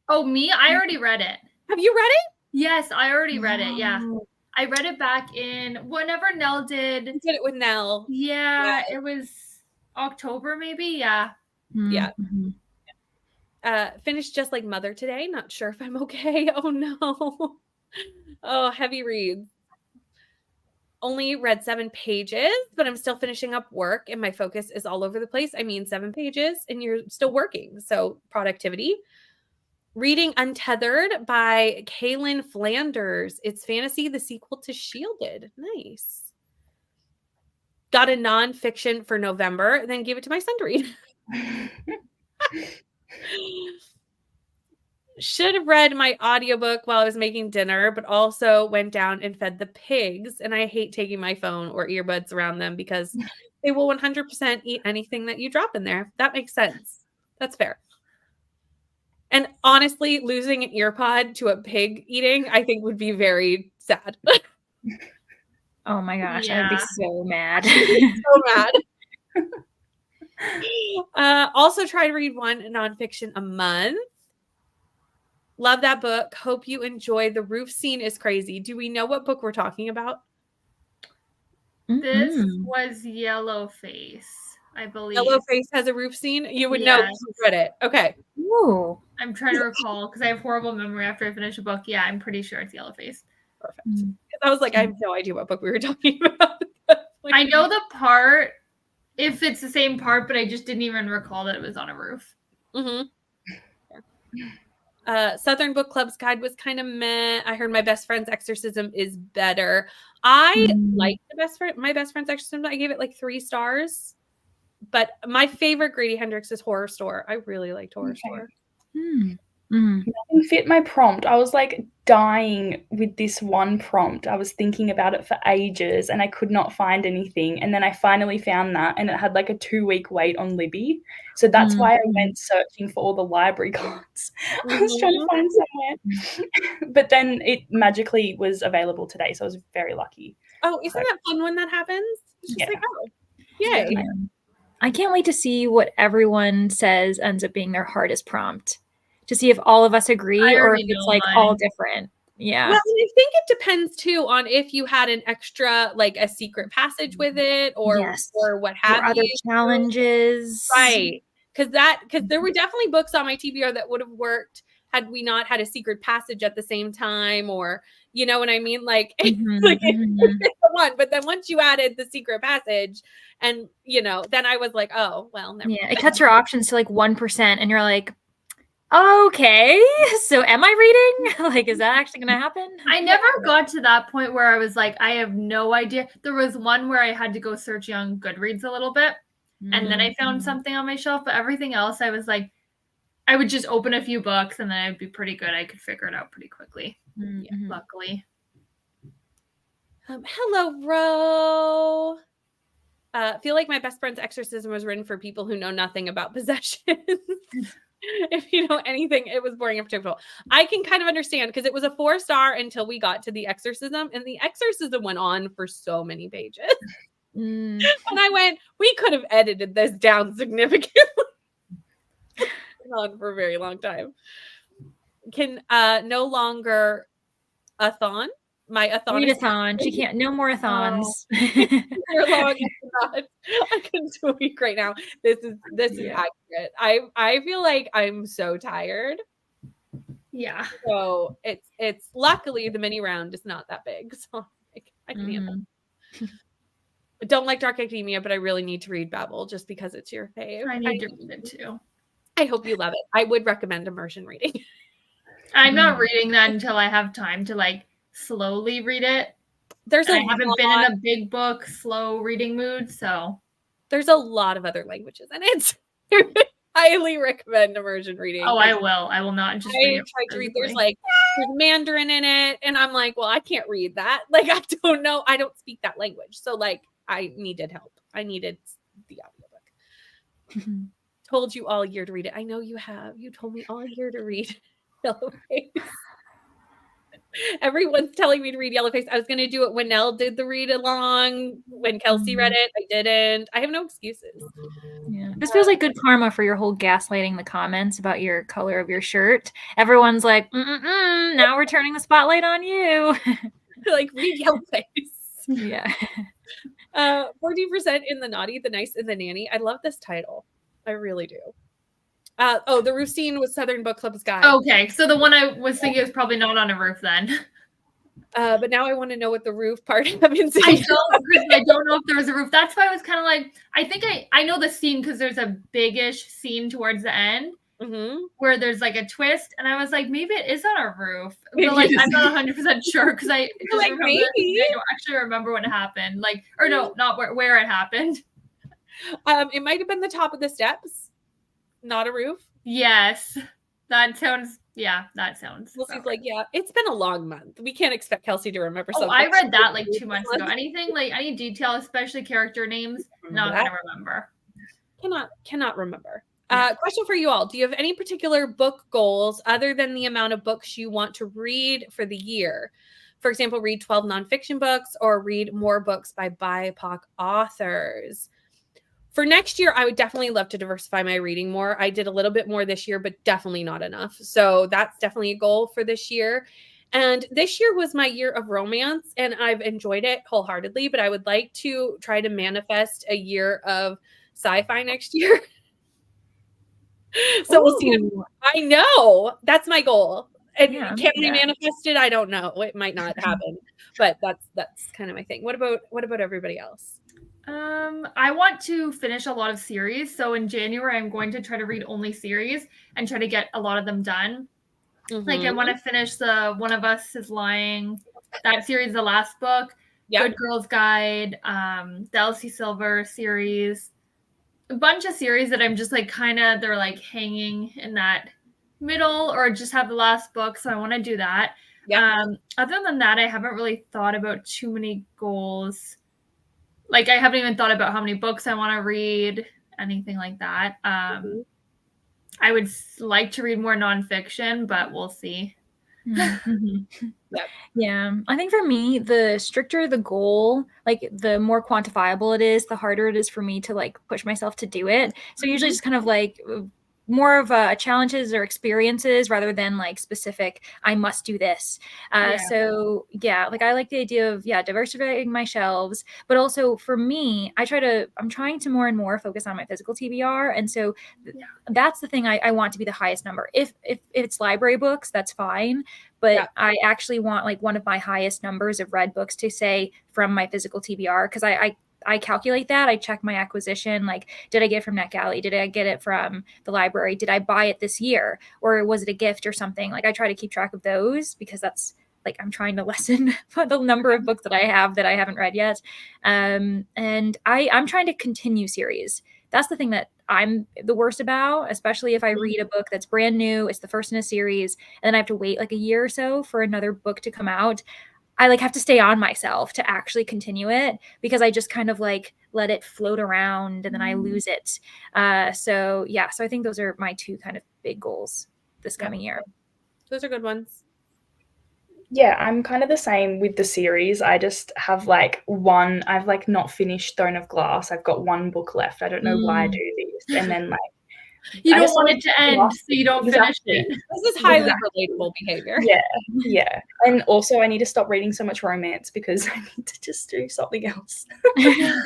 C: Oh, me? I already read it.
A: Have you read it?
C: Yes, I already read it. Yeah, I read it back in whenever Nell did.
A: You did it with Nell.
C: Yeah, it was October, maybe. Yeah.
A: Yeah. Finished Just Like Mother today. Not sure if I'm okay. Oh no. Oh, heavy reads. Only read 7 pages, but I'm still finishing up work and my focus is all over the place. I mean, 7 pages and you're still working. So productivity. Reading Untethered by Kaylin Flanders. It's fantasy, the sequel to Shielded. Nice. Got a nonfiction for November, then gave it to my son to read. Should have read my audiobook while I was making dinner, but also went down and fed the pigs. And I hate taking my phone or earbuds around them because they will 100% eat anything that you drop in there. That makes sense. That's fair. And honestly, losing an ear pod to a pig eating, I think would be very sad.
B: Oh my gosh, I'd be so mad.
A: So mad. Also try to read one nonfiction a month. Love that book. Hope you enjoy. The roof scene is crazy. Do we know what book we're talking about?
C: This was Yellowface, I believe.
A: Yellowface has a roof scene? You would know if you read it. Okay.
B: Ooh.
C: I'm trying to recall because I have horrible memory after I finish a book. Yeah, I'm pretty sure it's Yellowface.
A: Perfect. I was like, I have no idea what book we were talking about.
C: I know the part, if it's the same part, but I just didn't even recall that it was on a roof.
A: Mm-hmm. Southern Book Club's guide was kind of meh. I heard My Best Friend's Exorcism is better. I like my best friend's Exorcism. I gave it like 3 stars. But my favorite Grady Hendrix is Horror Store. I really liked Horror Store.
D: Nothing fit my prompt. I was like dying with this one prompt. I was thinking about it for ages and I could not find anything. And then I finally found that and it had like a 2-week wait on Libby. So that's why I went searching for all the library cards. I was trying to find somewhere. But then it magically was available today. So I was very lucky.
A: Oh, isn't that fun when that happens? It's just like, oh, yay.
B: Yeah. I can't wait to see what everyone says ends up being their hardest prompt. To see if all of us agree or if it's like all different. Yeah.
A: Well, I think it depends too on if you had an extra, like a secret passage with it or what have you.
B: Other challenges.
A: Right. Because there were definitely books on my TBR that would have worked had we not had a secret passage at the same time, or you know what I mean? Like, the one, but then once you added the secret passage and then I was like, oh, well, never mind.
B: It cuts your options to like 1% and you're like, okay, so am I reading? Like, is that actually going to happen?
C: I never got to that point where I was like, I have no idea. There was one where I had to go searching on Goodreads a little bit, and then I found something on my shelf, but everything else I was like, I would just open a few books and then I'd be pretty good. I could figure it out pretty quickly, luckily.
A: Hello, Ro. Feel like My Best Friend's Exorcism was written for people who know nothing about possession. If you know anything, it was boring and predictable. I can kind of understand because it was a 4-star until we got to the exorcism, and the exorcism went on for so many pages. And I went, we could have edited this down significantly. On for a very long time. Can no longer athon. My athon.
B: Readathon. She can't. No more athons.
A: I couldn't do a week right now. This is accurate. I feel like I'm so tired.
C: Yeah.
A: So it's luckily the mini round is not that big, so I can handle it. I don't like Dark Academia, but I really need to read Babel just because it's your fave.
C: I need to read it too.
A: I hope you love it. I would recommend immersion reading.
C: I'm not reading that until I have time to like slowly read it. I haven't been in a big book, slow reading mood, so
A: there's a lot of other languages in it. highly recommend immersion reading.
C: Oh, I will. I will not just read
A: I
C: it
A: tried to read.
C: physically.
A: There's Mandarin in it, and I'm like, well, I can't read that. Like, I don't know. I don't speak that language, so like, I needed help. I needed the audiobook. Told you all year to read it. I know you have. You told me all year to read Yellowface. Everyone's telling me to read Yellowface. I was going to do it when Nell did the read along. When Kelsea read it, I didn't. I have no excuses.
B: Yeah. This feels like good karma for your whole gaslighting the comments about your color of your shirt. Everyone's like, now we're turning the spotlight on you.
A: Like, read Yellowface.
B: Yeah.
A: 14% in the naughty, the nice, and the nanny. I love this title. I really do. The roof scene was Southern Book Club's guide.
C: Okay, so the one I was thinking is probably not on a roof then.
A: But now I want to know what the roof part happens.
C: I don't know if there was a roof. That's why I was kind of like, I think I know the scene because there's a biggish scene towards the end where there's like a twist, and I was like, maybe it is on a roof, but like I'm not 100% sure because I just
A: like,
C: remember
A: maybe.
C: I don't actually remember what happened. Like, or no, not where it happened.
A: It might have been the top of the steps, not a roof.
C: Yes, that sounds. Yeah, that sounds.
A: Lucy's like, yeah, it's been a long month. We can't expect Kelsea to remember something.
C: I read that like 2 months ago. Anything like any detail, especially character names, not gonna remember.
A: Cannot remember. Question for you all. Do you have any particular book goals other than the amount of books you want to read for the year? For example, read 12 nonfiction books or read more books by BIPOC authors. For next year, I would definitely love to diversify my reading more. I did a little bit more this year, but definitely not enough. So that's definitely a goal for this year. And this year was my year of romance, and I've enjoyed it wholeheartedly, but I would like to try to manifest a year of sci-fi next year. So we'll see. I know that's my goal. And can we manifest it? I don't know. It might not happen, but that's kind of my thing. What about everybody else?
C: I want to finish a lot of series. So in January, I'm going to try to read only series and try to get a lot of them done. Like I want to finish the One of Us is Lying, that series, the last book, Good Girls Guide, the Elsie Silver series, a bunch of series that I'm just like they're like hanging in that middle or just have the last book. So I want to do that. Other than that, I haven't really thought about too many goals. Like I haven't even thought about how many books I want to read, anything like that. I would like to read more nonfiction, but we'll see.
B: Yeah. I think for me, the stricter the goal, like the more quantifiable it is, the harder it is for me to like push myself to do it. So usually just kind of like more of challenges or experiences rather than like specific, I must do this. So yeah, like I like the idea of diversifying my shelves, but also for me, I'm trying to more and more focus on my physical TBR. And so that's the thing I want to be the highest number. If it's library books, that's fine. But I actually want like one of my highest numbers of read books to say from my physical TBR, because I calculate that. I check my acquisition. Like, did I get it from NetGalley? Did I get it from the library? Did I buy it this year? Or was it a gift or something? Like, I try to keep track of those because that's like, I'm trying to lessen the number of books that I have that I haven't read yet. And I'm trying to continue series. That's the thing that I'm the worst about, especially if I read a book that's brand new, it's the first in a series, and then I have to wait like a year or so for another book to come out. I like have to stay on myself to actually continue it because I just kind of like let it float around and then I lose it. So I think those are my two kind of big goals this coming year.
A: Those are good ones.
D: Yeah, I'm kind of the same with the series. I just have like I've like not finished Throne of Glass. I've got one book left. I don't know why I do this. And then like
C: you don't want it to end, so you don't finish it.
A: This is highly relatable behavior.
D: Yeah. And also I need to stop reading so much romance because I need to just do something else. I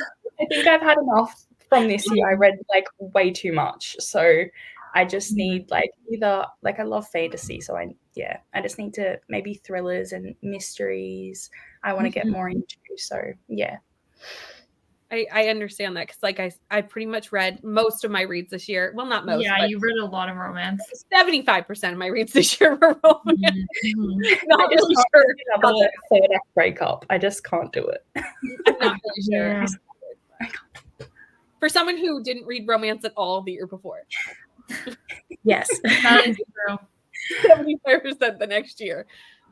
D: think I've had enough from this year. I read like way too much. So I just need like either like I love fantasy. So I just need to maybe thrillers and mysteries I want to get more into. So yeah.
A: I understand that because like I pretty much read most of my reads this year. Well, not most.
C: Yeah, you read a lot of romance.
A: 75% of my reads this year were romance. Not really sure
D: about the third act breakup. I just can't do it.
A: I'm not really sure. For someone who didn't read romance at all the year before.
B: Yes.
C: That is true.
A: 75% the next year.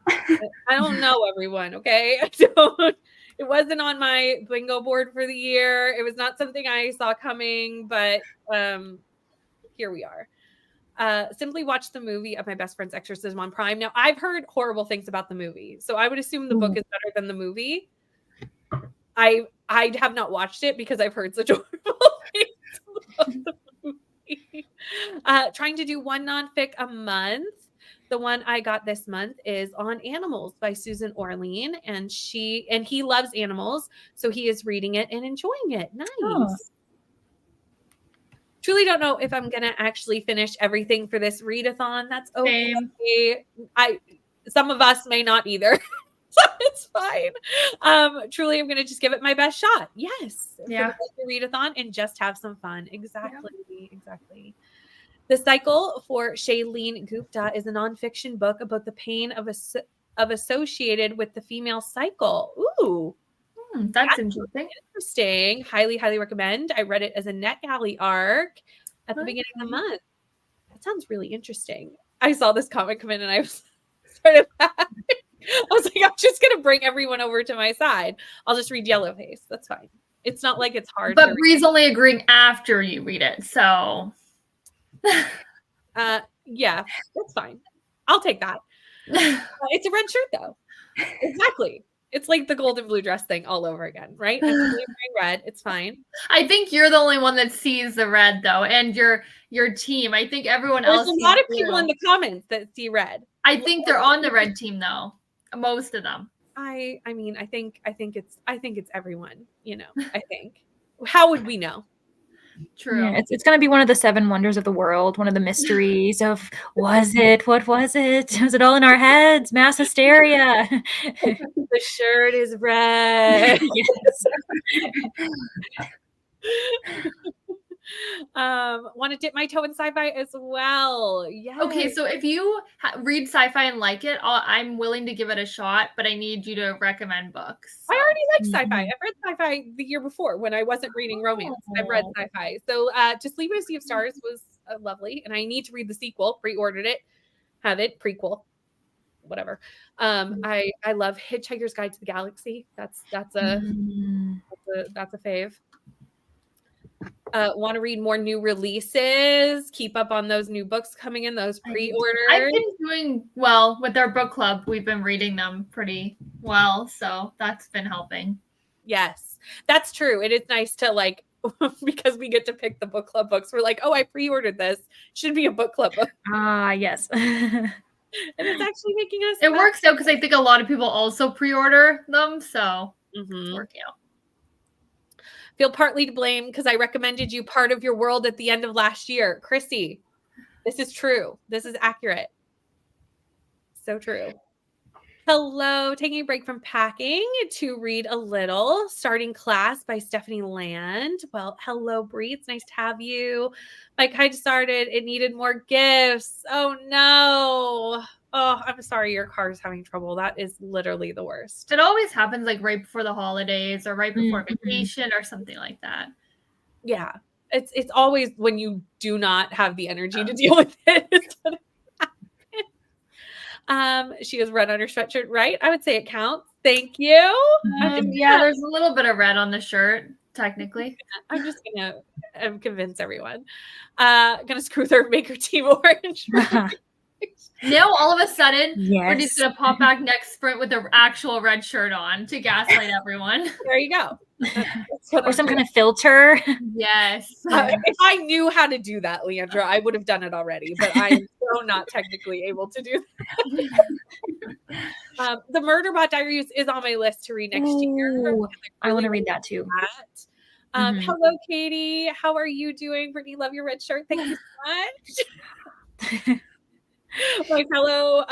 A: I don't know, everyone, okay? It wasn't on my bingo board for the year. It was not something I saw coming, but here we are. Simply watched the movie of my best friend's exorcism on Prime. Now, I've heard horrible things about the movie, so I would assume the book is better than the movie. I have not watched it because I've heard such horrible things about the movie. Trying to do one nonfic a month. The one I got this month is On Animals by Susan Orlean, and he loves animals, so he is reading it and enjoying it. Nice.
B: Oh.
A: Truly don't know if I'm gonna actually finish everything for this readathon. That's okay.
C: Same.
A: Some of us may not either. So it's fine. Truly, I'm gonna just give it my best shot. Yes.
C: Yeah.
A: For the readathon and just have some fun. Exactly. Yeah. Exactly. The Cycle for Shailene Gupta is a nonfiction book about the pain of associated with the female cycle. Ooh.
C: That's interesting.
A: Interesting. Highly, highly recommend. I read it as a NetGalley arc at the beginning of the month. That sounds really interesting. I saw this comic come in and I was sort of I was like, I'm just gonna bring everyone over to my side. I'll just read Yellowface. That's fine. It's not like it's hard.
C: But Bree's only agreeing after you read it, so
A: yeah, that's fine. I'll take that. It's a red shirt though. Exactly. It's like the golden blue dress thing all over again, right? I'm wearing red. It's fine.
C: I think you're the only one that sees the red though, and your team. I think everyone else.
A: There's a lot of people in the comments that see red.
C: I think they're on the red team though. Most of them.
A: I mean, I think it's everyone, you know. I think. How would we know?
C: True.
B: Yeah, it's going to be one of the 7 wonders of the world, one of the mysteries of what was it? Was it all in our heads? Mass hysteria.
A: The shirt is red.
B: Yes.
A: Want to dip my toe in sci-fi as well. Yes.
C: Okay, so if you read sci-fi and like it, I'm willing to give it a shot, but I need you to recommend books.
A: So. I already like sci-fi. I've read sci-fi the year before when I wasn't reading romance. I've read sci-fi. So Just Leave It a Sea of Stars was lovely, and I need to read the sequel. Pre-ordered it, have it, prequel, whatever. I love Hitchhiker's Guide to the Galaxy. That's a fave. Want to read more new releases, keep up on those new books coming in, those pre-orders.
C: I've been doing well with our book club. We've been reading them pretty well, so that's been helping.
A: Yes, that's true. It is nice to because we get to pick the book club books. We're like, oh, I pre-ordered this. Should be a book club book.
B: Yes.
A: And it's actually making us.
C: It works out because I think a lot of people also pre-order them, so it's working out.
A: Feel partly to blame because I recommended you Part of Your World at the end of last year. Chrissy, this is true. This is accurate. So true. Hello, taking a break from packing to read a little. Starting Class by Stephanie Land. Well, hello, Bree. It's nice to have you. My kite started. It needed more gifts. Oh, no. Oh, I'm sorry your car is having trouble. That is literally the worst.
C: It always happens right before the holidays or right before vacation or something like that.
A: Yeah. It's always when you do not have the energy to deal with it. She has red on her sweatshirt, right? I would say it counts. Thank you.
C: Yeah, there's a little bit of red on the shirt, technically.
A: I'm just gonna convince everyone. Gonna screw their maker team orange.
C: Now all of a sudden, we're just
B: Yes.
C: gonna pop back next sprint with the actual red shirt on to gaslight everyone.
A: There you go.
B: Or some kind of filter.
C: Yes.
A: If I knew how to do that, Leandra, I would have done it already, but I am so not technically able to do that. The Murderbot Diaries is on my list to read next year.
B: Ooh, I want to read that too.
A: Hello, Katy. How are you doing? Brittany, love your red shirt. Thank you so much. My fellow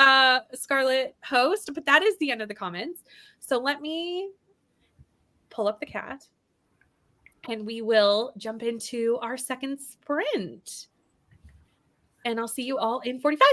A: Scarlet host, but that is the end of the comments. So let me pull up the cat and we will jump into our second sprint. And I'll see you all in 45.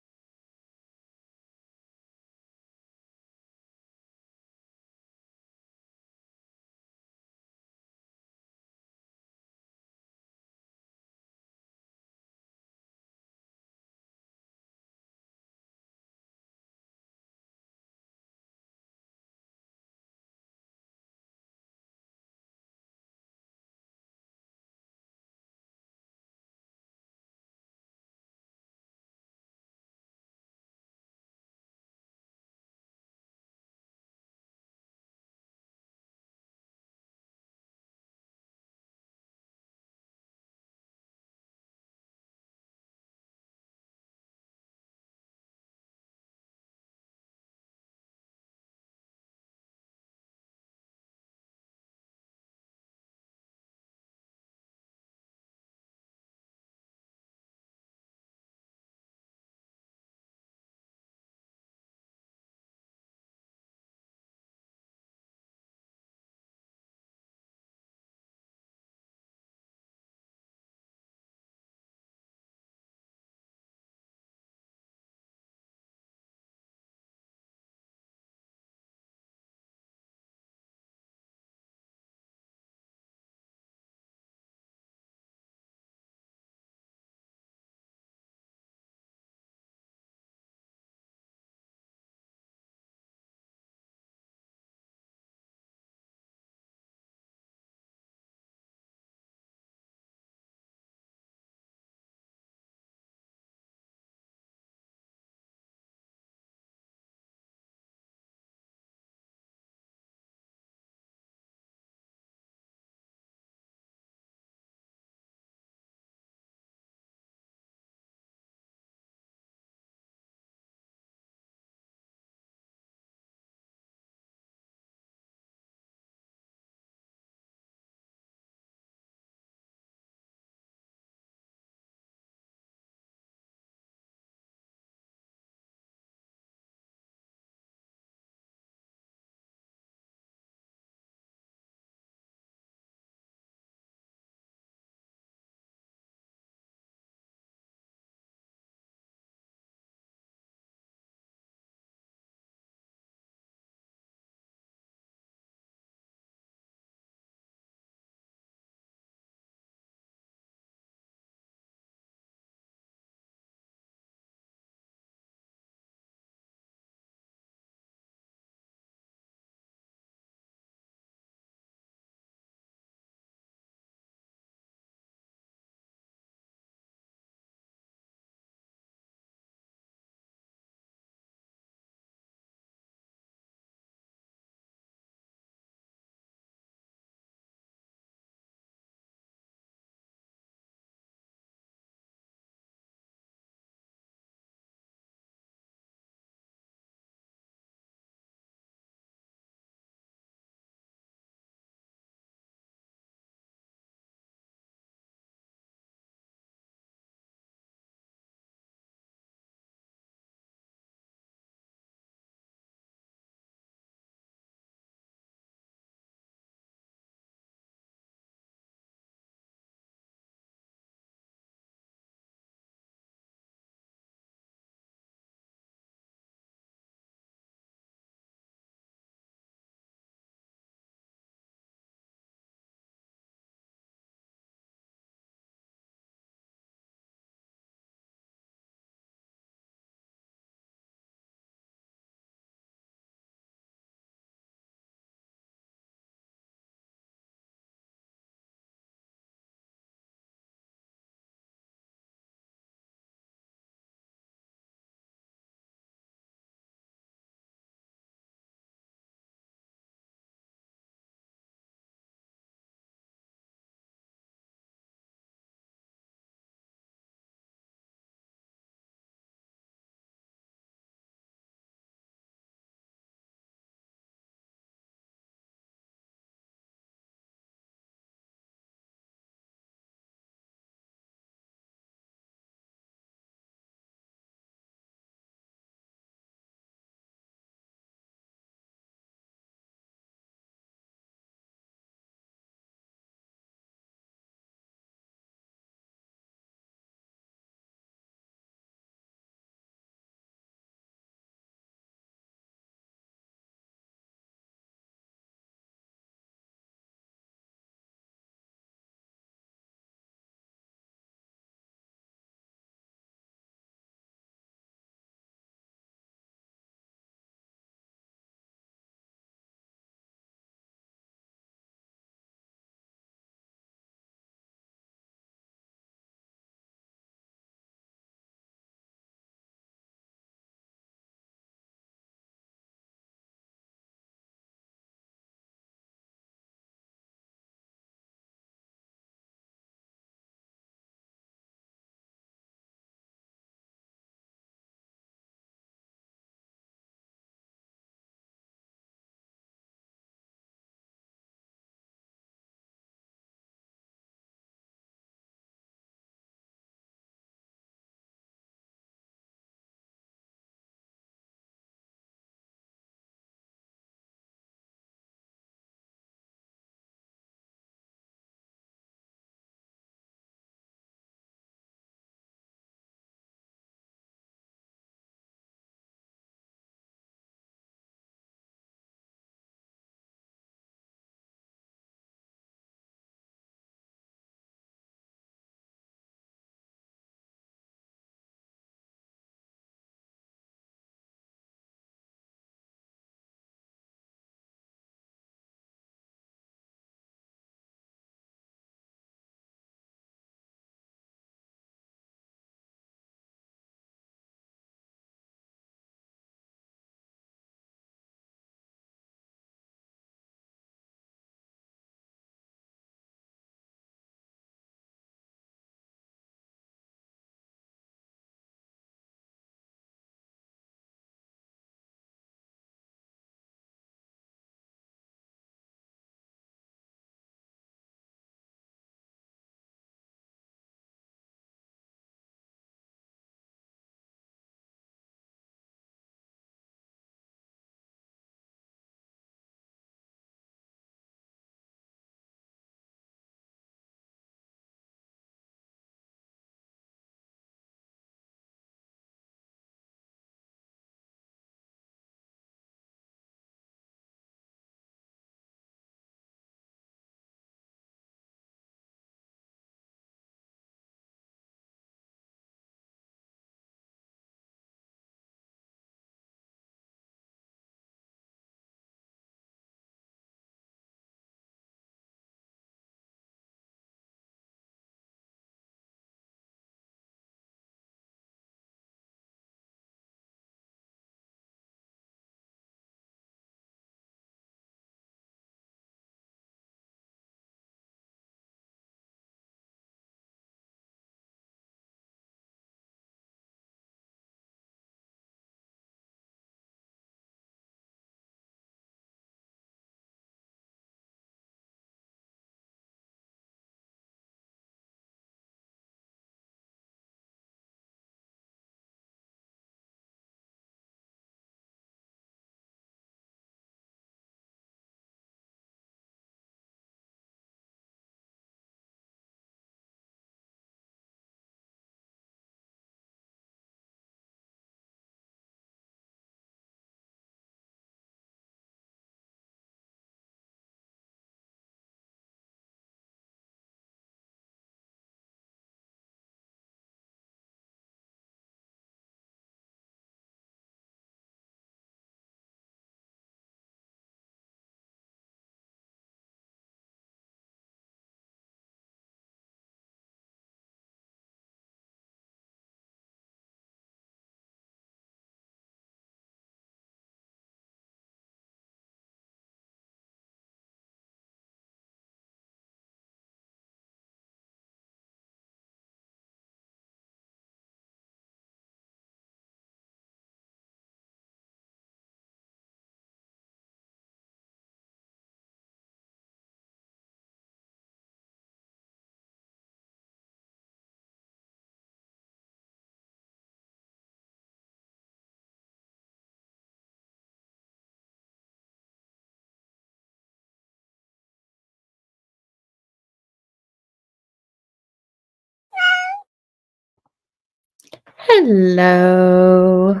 A: Hello.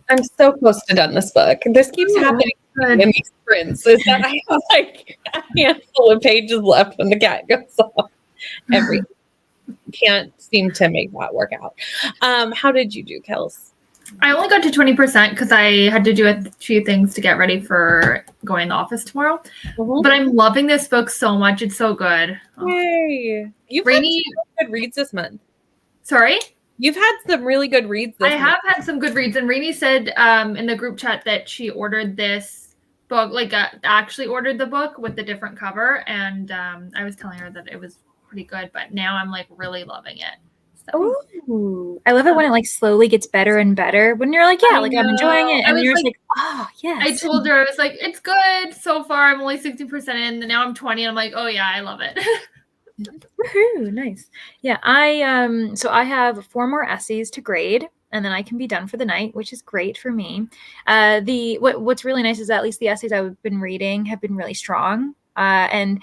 A: I'm so close to done this book. This keeps happening in these prints. Is that I have like a handful of pages left when the cat goes off. Can't seem to make that work out. How did you do, Kels?
C: I only got to 20% because I had to do a few things to get ready for going in the office tomorrow. But I'm loving this book so much. It's so good.
A: Yay. You've
C: Rainy,
A: had some good reads this month.
C: Sorry?
A: You've had some really good reads this month.
C: I have had some good reads. And Rainy said in the group chat that she ordered this book, like actually ordered the book with the different cover. And I was telling her that it was pretty good. But now I'm like really loving it. So.
B: Ooh, I love it when it like slowly gets better and better. When you're like, yeah, like I'm enjoying it, and you're just like, oh yes.
C: I told her, I was like, it's good so far. I'm only 60% in, and now I'm 20, and I'm like, oh yeah, I love it.
B: Woohoo, nice. Yeah, so I have 4 more essays to grade, and then I can be done for the night, which is great for me. What's really nice is that at least the essays I've been reading have been really strong, and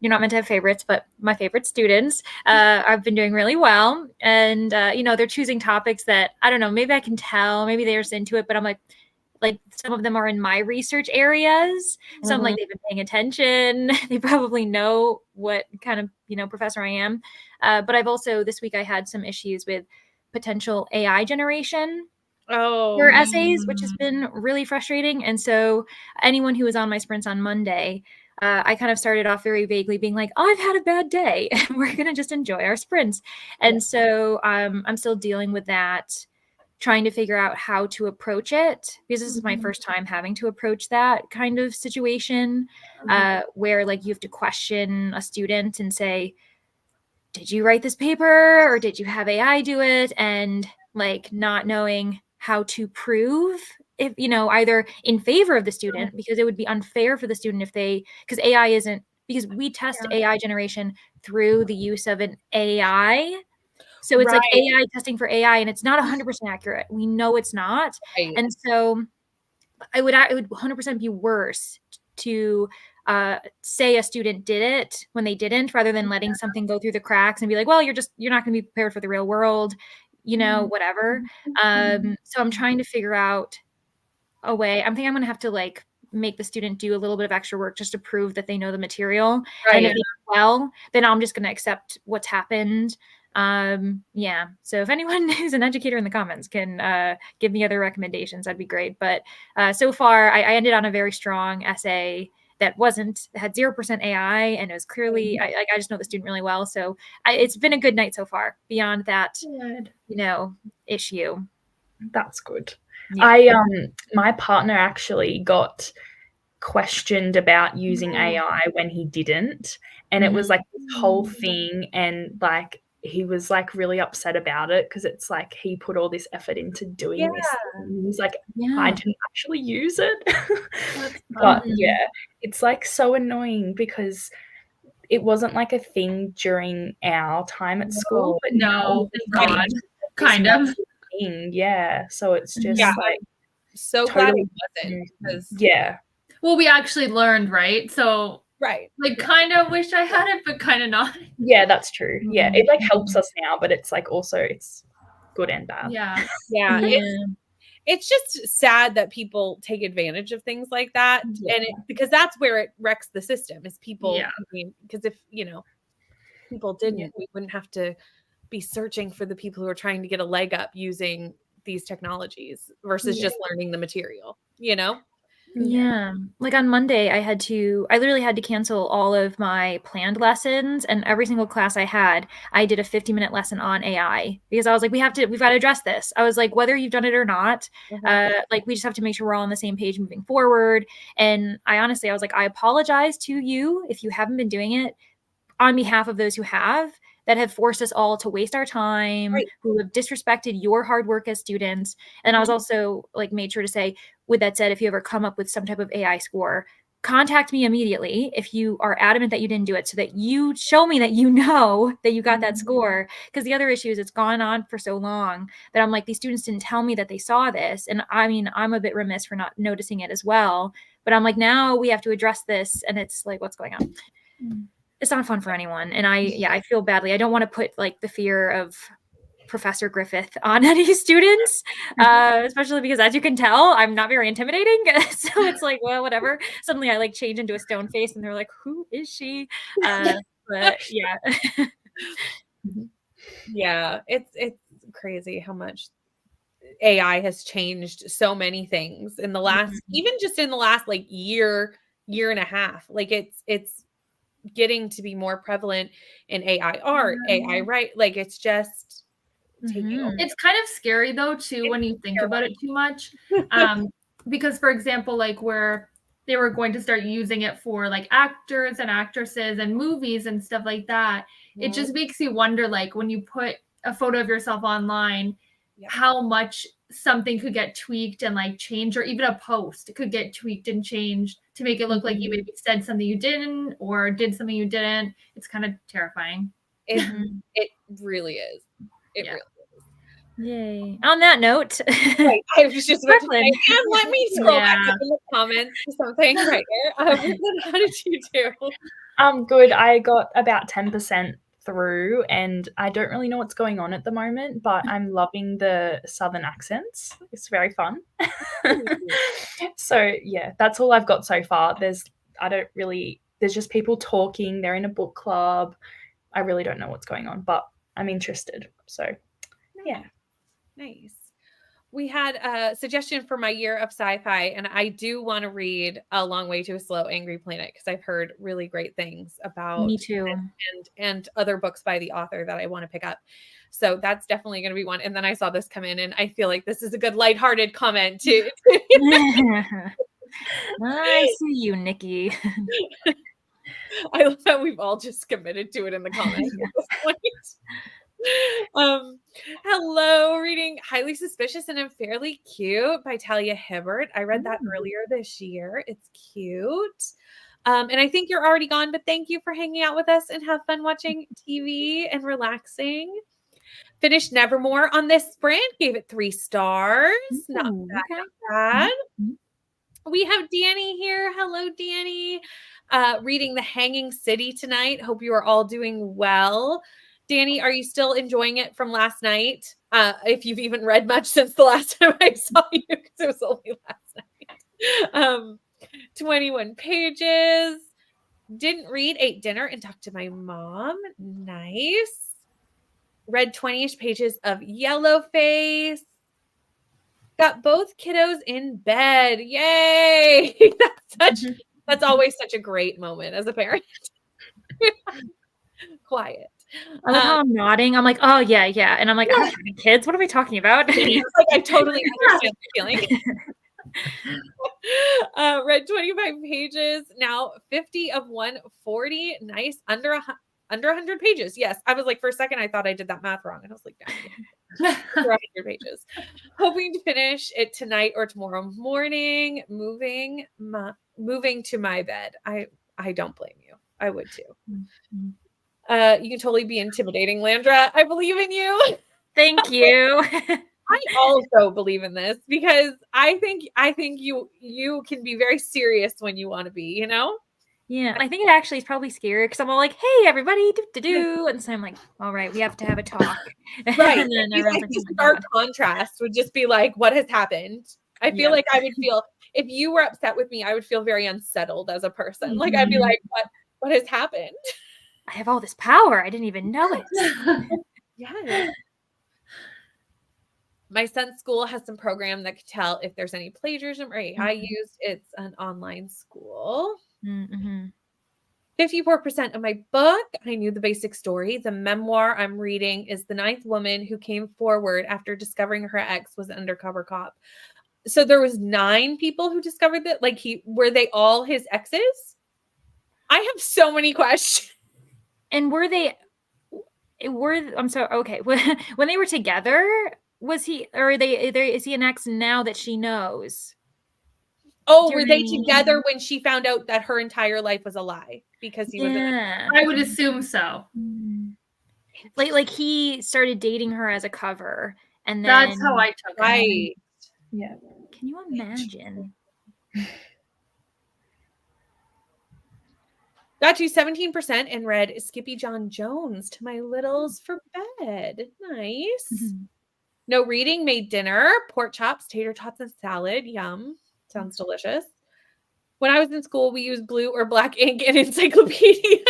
B: you're not meant to have favorites, but my favorite students have been doing really well. And, they're choosing topics that, I don't know, maybe I can tell, maybe they're just into it, but I'm like some of them are in my research areas. So I'm like, they've been paying attention. They probably know what kind of, professor I am. But I've also, this week I had some issues with potential AI generation for essays, which has been really frustrating. And so anyone who was on my sprints on Monday, I kind of started off very vaguely being like, oh, I've had a bad day and we're going to just enjoy our sprints. And so I'm still dealing with that, trying to figure out how to approach it, because this is my first time having to approach that kind of situation where like you have to question a student and say, did you write this paper or did you have AI do it? And like not knowing how to prove if, either in favor of the student, because it would be unfair for the student if because AI isn't, because we test AI generation through the use of an AI. So it's like AI testing for AI, and it's not 100% accurate. We know it's not. Right. And so it would 100% be worse to say a student did it when they didn't, rather than letting something go through the cracks and be like, well, you're not going to be prepared for the real world, whatever. So I'm trying to figure out a way. I'm thinking I'm going to have to like make the student do a little bit of extra work just to prove that they know the material. Right. And if they do well, then I'm just going to accept what's happened. So if anyone who's an educator in the comments can give me other recommendations, that'd be great. But so far I ended on a very strong essay that had 0% AI, and it was clearly I just know the student really well. So it's been a good night so far beyond that, issue.
D: That's good. Yeah. My partner actually got questioned about using AI when he didn't, and it was like this whole thing, and like he was like really upset about it because it's like he put all this effort into doing this. And he's like, I didn't actually use it. But it's like so annoying because it wasn't like a thing during our time at school, but now
C: kind of
D: thing. Yeah, so it's just like
A: so totally glad it wasn't.
C: Well, we actually learned, right? So like kind of wish I had it, but kind of not.
D: Yeah, that's true. Yeah, it like helps us now, but it's like also it's good and bad.
A: It's just sad that people take advantage of things like that, and because that's where it wrecks the system. Is people? I mean, because if people didn't, we wouldn't have to be searching for the people who are trying to get a leg up using these technologies versus just learning the material.
B: Yeah. Like on Monday, I literally had to cancel all of my planned lessons, and every single class I did a 50-minute lesson on AI because I was like, we've got to address this. I was like, whether you've done it or not, like we just have to make sure we're all on the same page moving forward. And I was like, I apologize to you if you haven't been doing it, on behalf of those who have, that have forced us all to waste our time, who have disrespected your hard work as students. And I was also like made sure to say, with that said, if you ever come up with some type of AI score, contact me immediately if you are adamant that you didn't do it, so that you show me that that you got that score. Because the other issue is it's gone on for so long that I'm like, these students didn't tell me that they saw this. And I mean, I'm a bit remiss for not noticing it as well. But I'm like, now we have to address this. And it's like, what's going on? it's not fun for anyone. And I feel badly. I don't want to put like the fear of Professor Griffith on any students, especially because, as you can tell, I'm not very intimidating. So it's like, well, whatever. Suddenly I like change into a stone face and they're like, who is she? But yeah.
A: Yeah, it's crazy how much AI has changed so many things in the last, even just in the last like year and a half. Like it's getting to be more prevalent in AI art, AI right. Like it's just taking over.
C: It's kind of scary though too when you think about it too much. Because for example, like where they were going to start using it for like actors and actresses and movies and stuff like that. It just makes you wonder, like when you put a photo of yourself online, how much something could get tweaked and like changed, or even a post could get tweaked and changed to make it look like you maybe said something you didn't or did something you didn't. It's kind of terrifying.
A: It really is. It really is.
B: Yay. On that note,
A: right, I was just about to say, and let me scroll back up in the comments to something right here. How did you do?
D: Good. I got about 10% through, and I don't really know what's going on at the moment, but I'm loving the southern accents. It's very fun. So yeah, that's all I've got so far. There's just people talking. They're in a book club. I really don't know what's going on, but I'm interested. So yeah.
A: Nice. We had a suggestion for my year of sci-fi, and I do want to read A Long Way to a Slow Angry Planet because I've heard really great things about
B: me too,
A: and other books by the author that I want to pick up. So that's definitely going to be one. And then I saw this come in, and I feel like this is a good lighthearted comment too.
B: I see you, Nikki.
A: I love that we've all just committed to it in the comments at this point. Hello, reading Highly Suspicious and Unfairly Cute by Talia Hibbert. I read that earlier this year. It's cute. And I think you're already gone, but thank you for hanging out with us and have fun watching TV and relaxing. Finished Nevermore on this sprint, gave it 3 stars. Not bad, not bad. We have Danny here. Hello, Danny. Reading The Hanging City tonight. Hope you are all doing well. Danny, are you still enjoying it from last night? If you've even read much since the last time I saw you, because it was only last night. 21 pages. Didn't read, ate dinner, and talked to my mom. Nice. Read 20-ish pages of Yellowface. Got both kiddos in bed. Yay! That's always such a great moment as a parent. Quiet.
B: I love how I'm nodding. I'm like, oh yeah. And I'm like, I don't have any kids. What are we talking about?
A: I totally understand the feeling. Read 25 pages. Now 50 of 140. Nice. Under 100 pages. Yes. I was like, for a second, I thought I did that math wrong. And I was like, no, under 100 pages. Hoping to finish it tonight or tomorrow morning. Moving to my bed. I don't blame you. I would too. You can totally be intimidating, Leandra. I believe in you.
B: Thank you.
A: I also believe in this because I think you can be very serious when you want to be, you know?
B: Yeah. I think it actually is probably scary because I'm all like, hey, everybody, do. And so I'm like, all right, we have to have a talk.
A: Right.
B: And then
A: everyone's like, stark contrast would just be like, what has happened? I feel like I would feel, if you were upset with me, I would feel very unsettled as a person. Like, I'd be like, what has happened?
B: I have all this power. I didn't even know it.
A: Yes. My son's school has some program that could tell if there's any plagiarism or AI used. It's an online school. 54% of my book, I knew the basic story. The memoir I'm reading is the 9th woman who came forward after discovering her ex was an undercover cop. So there was 9 people who discovered that. Like, were they all his exes? I have so many questions.
B: And I'm sorry. Okay. When they were together, was he, or is he an ex now that she knows?
A: Oh, were they together when she found out that her entire life was a lie because he was
C: I would assume so.
B: Like he started dating her as a cover, and then
C: that's how I took it.
A: Right.
D: Yeah.
B: Can you imagine?
A: Got you 17% and read Skippy John Jones to my littles for bed. Nice. No reading, made dinner, pork chops, tater tots, and salad. Yum. Sounds delicious. When I was in school, we used blue or black ink and encyclopedias.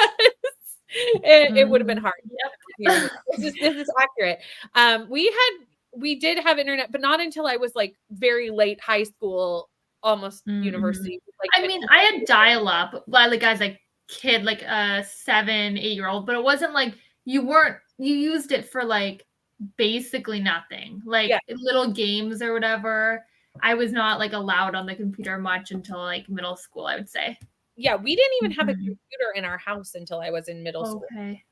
A: It would have been hard. Yep. This is accurate. We did have internet, but not until I was like very late high school, almost university. Like,
C: I mean, I had dial up, like as a kid, like a 7-8-year-old, but it wasn't like you used it for like basically nothing, like little games or whatever. I was not like allowed on the computer much until like middle school, I would say.
A: Yeah, we didn't even have a computer in our house until I was in middle school.
C: Okay.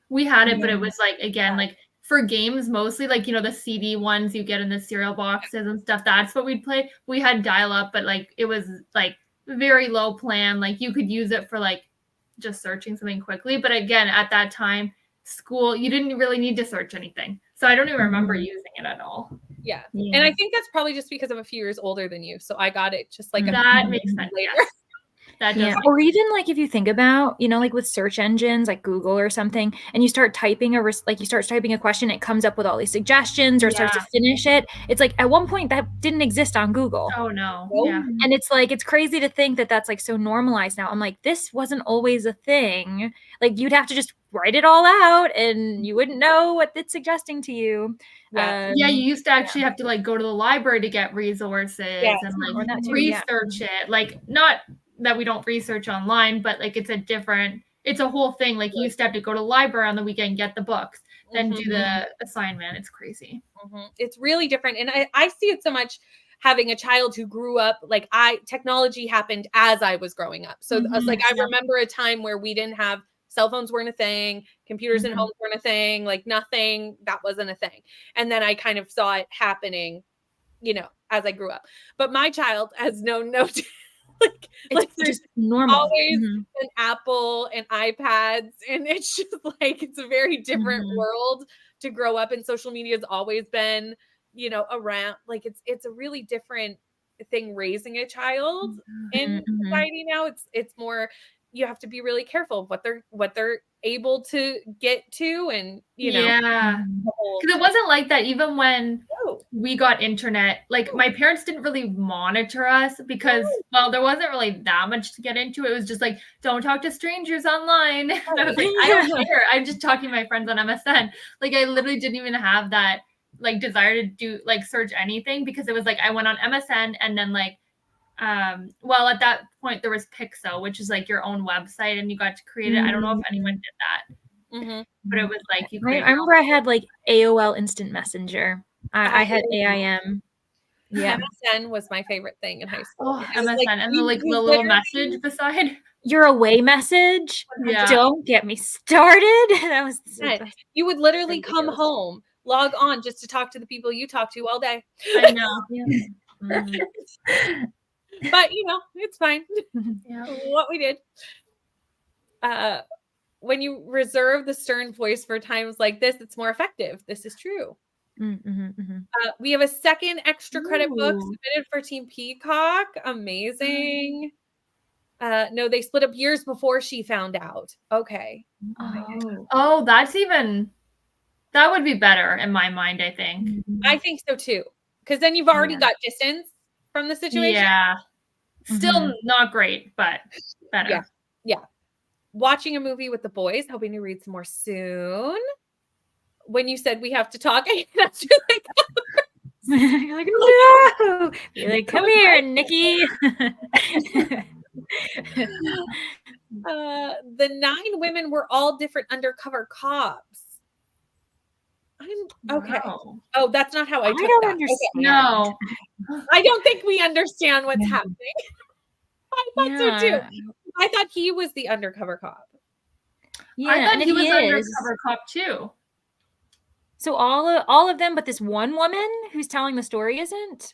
C: We had it, but it was like, again, like for games mostly, like, you know, the CD ones you get in the cereal boxes and stuff. That's what we'd play. We had dial up, but like it was like very low plan. Like you could use it for like just searching something quickly. But again, at that time, school, you didn't really need to search anything. So I don't even remember using it at all.
A: Yeah. And I think that's probably just because I'm a few years older than you. So I got it just like
C: that makes sense later. Yes.
B: Or even like if you think about, you know, like with search engines like Google or something, and you start typing a question, it comes up with all these suggestions or starts to finish it. It's like at one point that didn't exist on Google.
C: Oh no.
B: Yeah. And it's like, it's crazy to think that that's like so normalized now. I'm like, this wasn't always a thing. Like you'd have to just write it all out and you wouldn't know what it's suggesting to you.
C: You used to actually have to like go to the library to get resources and like research it. Like not that we don't research online, but like it's a whole thing. Like you used to have to go to the library on the weekend, get the books, then do the assignment. It's crazy.
A: It's really different. And I see it so much having a child who grew up, like technology happened as I was growing up. So I was like, I remember a time where we didn't have cell phones weren't a thing, computers in homes weren't a thing, like nothing, that wasn't a thing. And then I kind of saw it happening, you know, as I grew up. But my child has known no like there's
B: normal.
A: Always an Apple and iPads, and it's just like it's a very different world to grow up in. Social media has always been, you know, around. Like it's a really different thing raising a child in society now. It's more, you have to be really careful of what they're able to get to, and you know,
C: because it wasn't like that even when we got internet. Like my parents didn't really monitor us because well, there wasn't really that much to get into. It was just like, don't talk to strangers online. And I was like, I don't care, I'm just talking to my friends on MSN. Like I literally didn't even have that like desire to do like search anything, because it was like I went on MSN and then like well, at that point there was Pixel, which is like your own website, and you got to create it. I don't know if anyone did that, but it was like you.
B: I remember I had like AOL Instant Messenger. I had AIM.
A: Yeah, MSN was my favorite thing in high school.
C: MSN, like, and the like the little message beside
B: your away message. Don't get me started. That was
A: you would literally come home, log on just to talk to the people you talk to all day.
C: I know.
A: But you know, it's fine. What we did. When you reserve the stern voice for times like this, it's more effective. This is true. We have a second extra credit book submitted for Team Peacock. Amazing. No, they split up years before she found out. Okay.
C: Oh, that would be better in my mind, I think.
A: I think so too. Because then you've already got distance from the situation.
C: Yeah. Still not great, but better.
A: Yeah. Watching a movie with the boys, hoping to read some more soon. When you said we have to talk, that's really
B: You're like, no. You're like, come here, Nikki.
A: The 9 women were all different undercover cops. Okay. Wow. Oh, that's not how I took that.
B: Understand.
A: Okay.
C: No.
A: I don't think we understand what's happening. I thought so too. I thought he was the undercover cop.
C: Yeah, I thought he was undercover cop too.
B: So all of them, but this one woman who's telling the story isn't?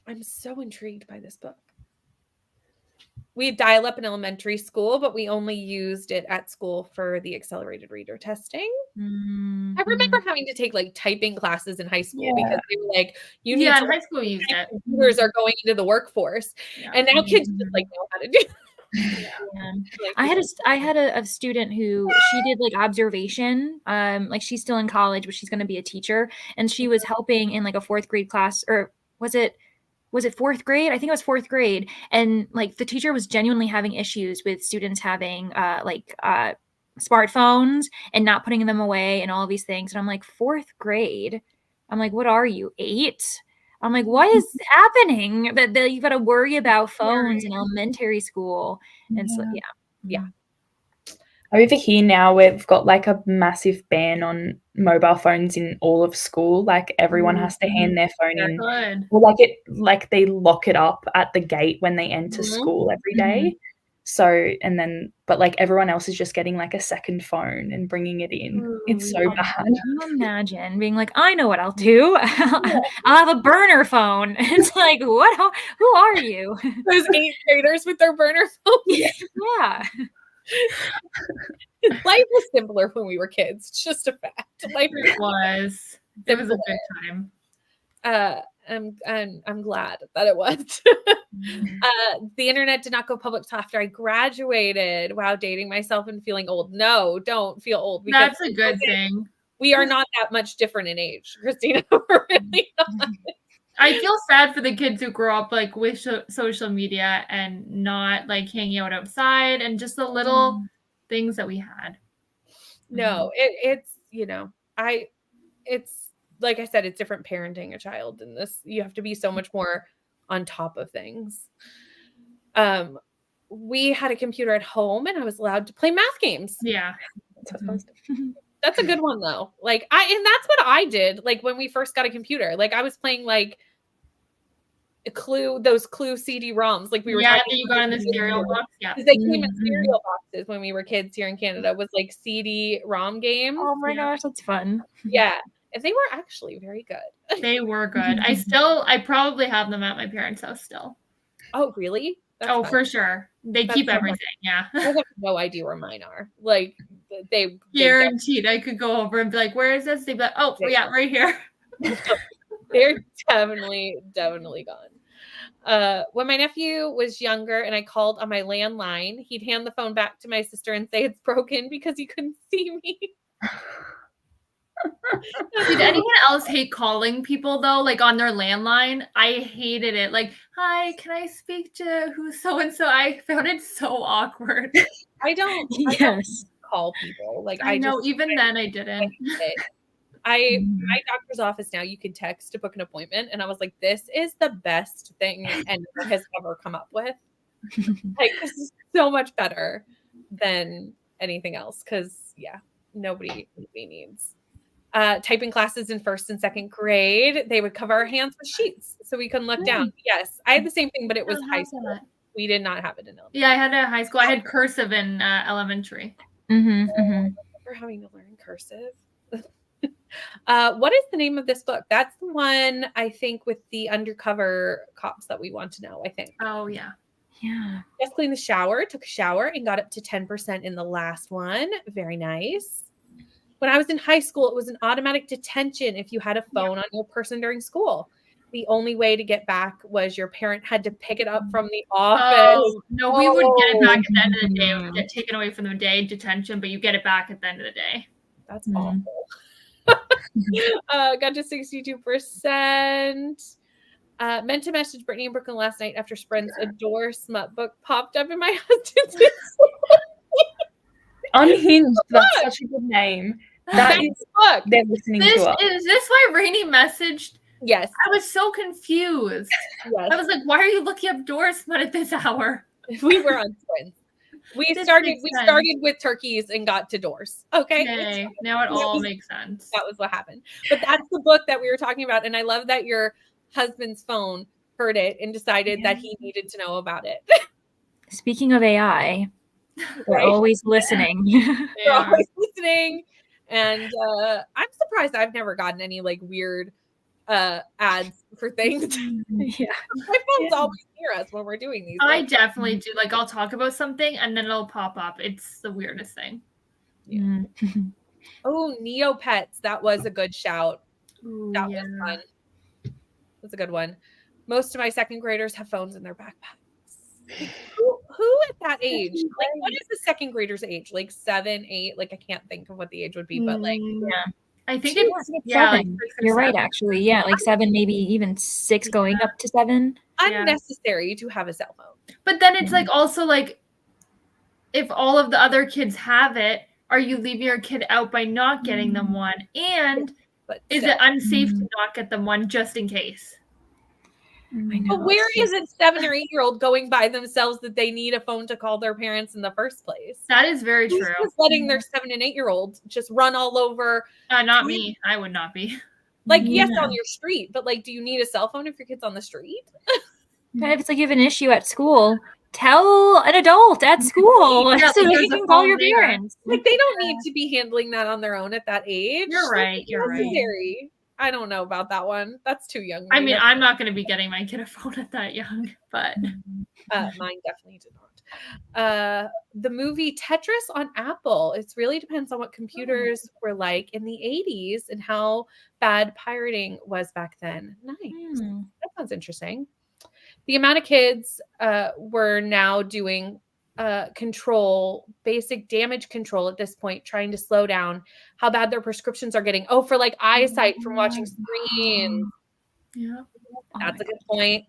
A: I'm so intrigued by this book. We had dial-up in elementary school, but we only used it at school for the accelerated reader testing. I remember having to take like typing classes in high school because they were like, you need
C: in high school you used it.
A: Computers are going into the workforce. And now kids just like know how to do it.
B: Yeah.
A: Like,
B: I had a student who she did like observation. Like she's still in college, but she's going to be a teacher, and she was helping in like a fourth grade class, or was it fourth grade? I think it was fourth grade, and like the teacher was genuinely having issues with students having smartphones and not putting them away and all of these things. And I'm like, fourth grade. I'm like, what are you, 8? I'm like, what is happening that you've got to worry about phones in elementary school? And so,
A: Yeah.
D: Over here now, we've got like a massive ban on mobile phones in all of school. Like everyone has to hand their phone in.
C: Good.
D: Or like they lock it up at the gate when they enter school every day. So, and then, but like everyone else is just getting like a second phone and bringing it in. It's so bad.
B: Can you imagine being like, I know what I'll do. I'll have a burner phone. It's like, what? Who are you?
A: Those 8th graders with their burner phones.
B: Yeah.
A: Life was simpler when we were kids. It's just a fact. Life
C: It was a good time.
A: I'm glad that it was. The internet did not go public till after I graduated. Wow, dating myself and feeling old. No, don't feel old.
C: That's a good thing.
A: We are not that much different in age, Christina. We're really not.
C: I feel sad for the kids who grow up like with social media and not like hanging out outside and just the little things that we had.
A: No, it's it's like I said, it's different parenting a child in this. You have to be so much more on top of things. We had a computer at home and I was allowed to play math games.
C: Yeah.
A: That's a good one though. And that's what I did. Like when we first got a computer, like I was playing like those Clue CD-ROMs. Like we were
C: that you got in the cereal box. Yeah.
A: Because they came in cereal boxes when we were kids here in Canada, was like CD-ROM games.
B: Oh my gosh, that's fun.
A: Yeah. And they were actually very good.
C: They were good. I probably have them at my parents' house still.
A: Oh, really? That's fun.
C: For sure. They keep everything. Yeah.
A: I have no idea where mine are. Like they
C: guaranteed. I could go over and be like, "Where is this?" They'd be like, "Oh, yeah, right here."
A: They're definitely gone. When my nephew was younger and I called on my landline, he'd hand the phone back to my sister and say it's broken because he couldn't see me.
C: Did anyone else hate calling people though, like on their landline? I hated it. Like, hi, can I speak to who's so and so? I found it so awkward.
A: I don't call people. Like
C: I know, even then I didn't.
A: My doctor's office now, you can text to book an appointment, and I was like, this is the best thing anyone has ever come up with. Like, this is so much better than anything else because nobody needs typing classes in 1st and 2nd grade. They would cover our hands with sheets so we couldn't look down. Yes, I had the same thing, but it was high school. We did not have it in elementary.
C: Yeah, I had it in high school. I had cursive in elementary.
A: We're having to learn cursive. What is the name of this book? That's the one, I think, with the undercover cops that we want to know, I think.
C: Oh, yeah.
B: Yeah.
A: Just cleaned the shower, took a shower, and got up to 10% in the last one. Very nice. When I was in high school, it was an automatic detention if you had a phone on your person during school. The only way to get back was your parent had to pick it up from the office.
C: Oh, no, we would get it back at the end of the day. It would get taken away from the day, detention, but you get it back at the end of the day.
A: That's awful. Got to 62%. Meant to message Brittany and Brooklyn last night after Sprint's Adore Smut book popped up in my husband's
D: Unhinged. That's such a good name. That is book. They're listening to us.
C: Is this why Rainey messaged?
A: Yes.
C: I was so confused. Yes. I was like, why are you looking up Door Smut at this hour?
A: We were on Sprint. We started with turkeys and got to doors. Okay.
C: Now it all makes sense.
A: That was what happened. But that's the book that we were talking about. And I love that your husband's phone heard it and decided that he needed to know about it.
B: Speaking of AI, we're always listening.
A: We're always listening. And I'm surprised I've never gotten any like weird ads for things.
B: Yeah.
A: My phone's always near us when we're doing these.
C: I definitely do. Like I'll talk about something and then it'll pop up. It's the weirdest thing.
A: Yeah. Oh, Neopets. That was a good shout.
C: Ooh,
A: that was fun. That's a good one. Most of my 2nd graders have phones in their backpacks. who at that age, like what is the second grader's age? Like 7, 8? Like I can't think of what the age would be, but like
B: yeah.
C: I think
B: Two,
C: it's
B: I think it's
C: 7.
B: seven. You're right, actually. Yeah, like 7, maybe even 6 going up to 7.
A: unnecessary to have a cell phone.
C: But then it's like also like if all of the other kids have it, are you leaving your kid out by not getting them one? And
A: But
C: is
A: still.
C: it unsafe to not get them one just in case?
B: I know.
A: But where is a 7 or 8-year-old going by themselves that they need a phone to call their parents in the first place?
C: That is very
A: Who's
C: true.
A: just letting their 7 and 8-year-old just run all over?
C: Not me. I would not be.
A: Like, yes, on your street, but like, do you need a cell phone if your kid's on the street?
B: And if it's like you have an issue at school, tell an adult at school
C: Yeah,
B: so
C: like,
B: they
C: there's a
B: can call
C: phone
B: your
C: there.
B: parents.
A: Like, they don't need to be handling that on their own at that age.
C: You're right. You're right.
A: Necessary. I don't know about that one. That's too young.
C: I mean, I'm not going to be getting my kid a phone at that young, but
A: mine definitely did not. The movie Tetris on Apple. It really depends on what computers were like in the 80s and how bad pirating was back then. Nice. That sounds interesting. The amount of kids were now doing basic damage control at this point, trying to slow down how bad their prescriptions are getting. Oh, for like eyesight from watching screens.
C: Yeah.
A: That's a good point.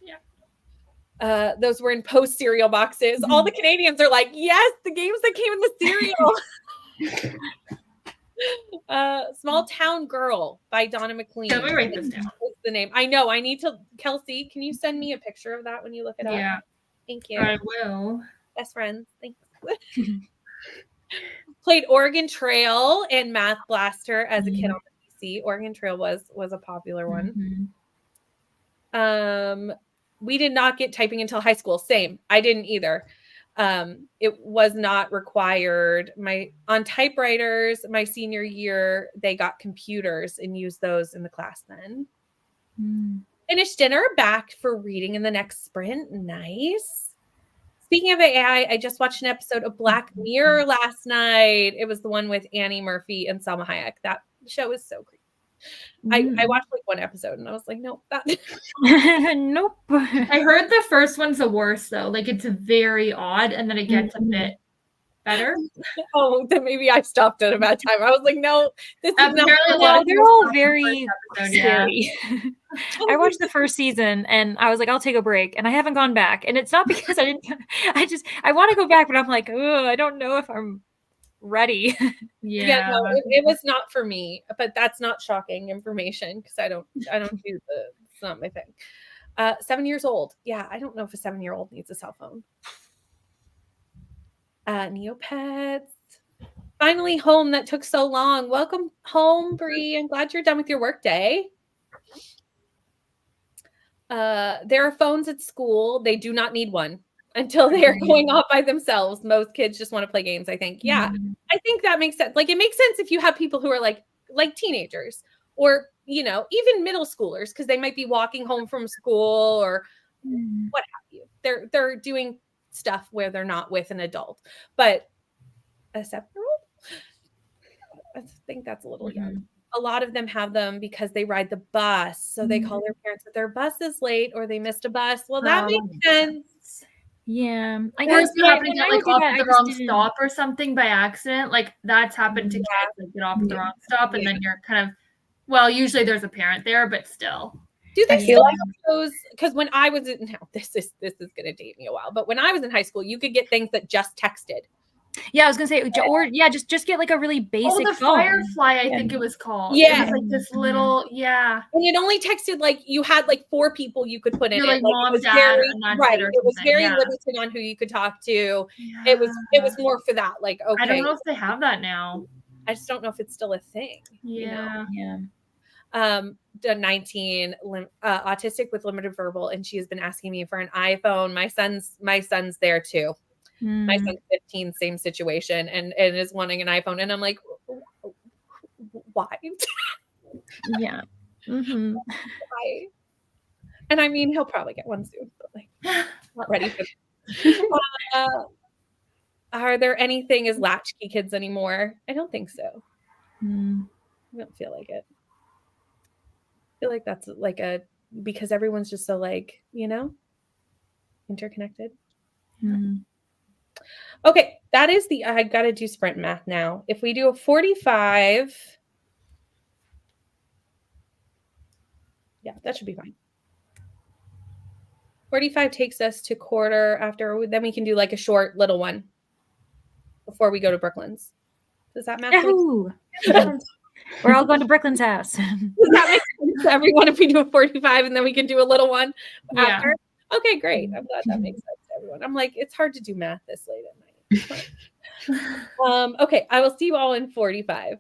C: Yeah.
A: Those were in post cereal boxes. All the Canadians are like, yes, the games that came in the cereal. Small Town Girl by Donna McLean.
C: Let me write this down.
A: What's the name? I know. I need to. Kelsey, can you send me a picture of that when you look it up?
C: Yeah.
A: Thank you.
C: I will.
A: Best friends. Thanks. Played Oregon Trail and Math Blaster as a kid on the PC. Oregon Trail was a popular one. We did not get typing until high school. Same. I didn't either. It was not required. On typewriters, my senior year, they got computers and used those in the class then. Finished dinner, back for reading in the next sprint. Nice. Speaking of AI, I just watched an episode of Black Mirror last night. It was the one with Annie Murphy and Salma Hayek. That show is so creepy. I watched like one episode and I was like, nope.
B: Nope.
C: I heard the first one's the worst though. Like it's very odd and then it gets a bit better.
A: Oh, then maybe I stopped at a bad time. I was like, no, this is
C: Apparently
A: not.
B: They're all very
C: episode,
B: scary. I watched the first season and I was like, I'll take a break, and I haven't gone back. And it's not because I want to go back, but I'm like, oh, I don't know if I'm ready.
A: Yeah, no, it was not for me, but that's not shocking information because I don't do it's not my thing. 7 years old. Yeah, I don't know if a 7-year-old needs a cell phone. Neopets. Finally home. That took so long. Welcome home, Bree. I'm glad you're done with your work day. There are phones at school. They do not need one until they are going off by themselves. Most kids just want to play games, I think. Yeah, I think that makes sense. Like, it makes sense if you have people who are like teenagers or, even middle schoolers, because they might be walking home from school or what have you. They're doing stuff where they're not with an adult. But a 7-year-old? I think that's a little young. A lot of them have them because they ride the bus. So they call their parents that their bus is late or they missed a bus. Well, that makes sense.
B: Yeah. I
C: Or
B: guess
C: if you happen to get like off
B: at
C: the wrong stop or something by accident, like that's happened to kids, like get off at the wrong stop and then you're kind of, well, usually there's a parent there, but still.
A: Do they still have those? Because when I was this is going to date me a while, but when I was in high school, you could get things that just texted.
B: Yeah, I was gonna say, or just get like a really basic
C: the
B: phone.
C: Firefly, I think it was called.
A: Yeah,
C: it was like this little, and
A: it only texted like you had like 4 people you could put in
C: like
A: it.
C: Mom,
A: it was
C: Dad,
A: very,
C: and that's
A: right.
C: It,
A: it was very limited on who you could talk to.
C: Yeah.
A: It was more for that. Like, okay,
C: I don't know if they have that now.
A: I just don't know if it's still a thing.
C: Yeah.
A: The 19 autistic with limited verbal, and she has been asking me for an iPhone. My son's there too. My son's 15, same situation, and is wanting an iPhone, and I'm like, why?
B: Yeah.
A: Why? And I mean, he'll probably get one soon, but like, not ready for. Are there anything as latchkey kids anymore? I don't think so. I don't feel like it. I feel like that's like because everyone's just so like, interconnected.
B: Mhm.
A: Okay, that is I got to do sprint math now. If we do a 45, yeah, that should be fine. 45 takes us to quarter after, then we can do like a short little one before we go to Brooklyn's. Does that math make
B: Yahoo!
A: sense?
B: We're all going to Brooklyn's house.
A: Does that make sense to everyone if we do a 45 and then we can do a little one after? Okay, great. I'm glad that makes sense to everyone. I'm like, it's hard to do math this late at night. Okay, I will see you all in 45.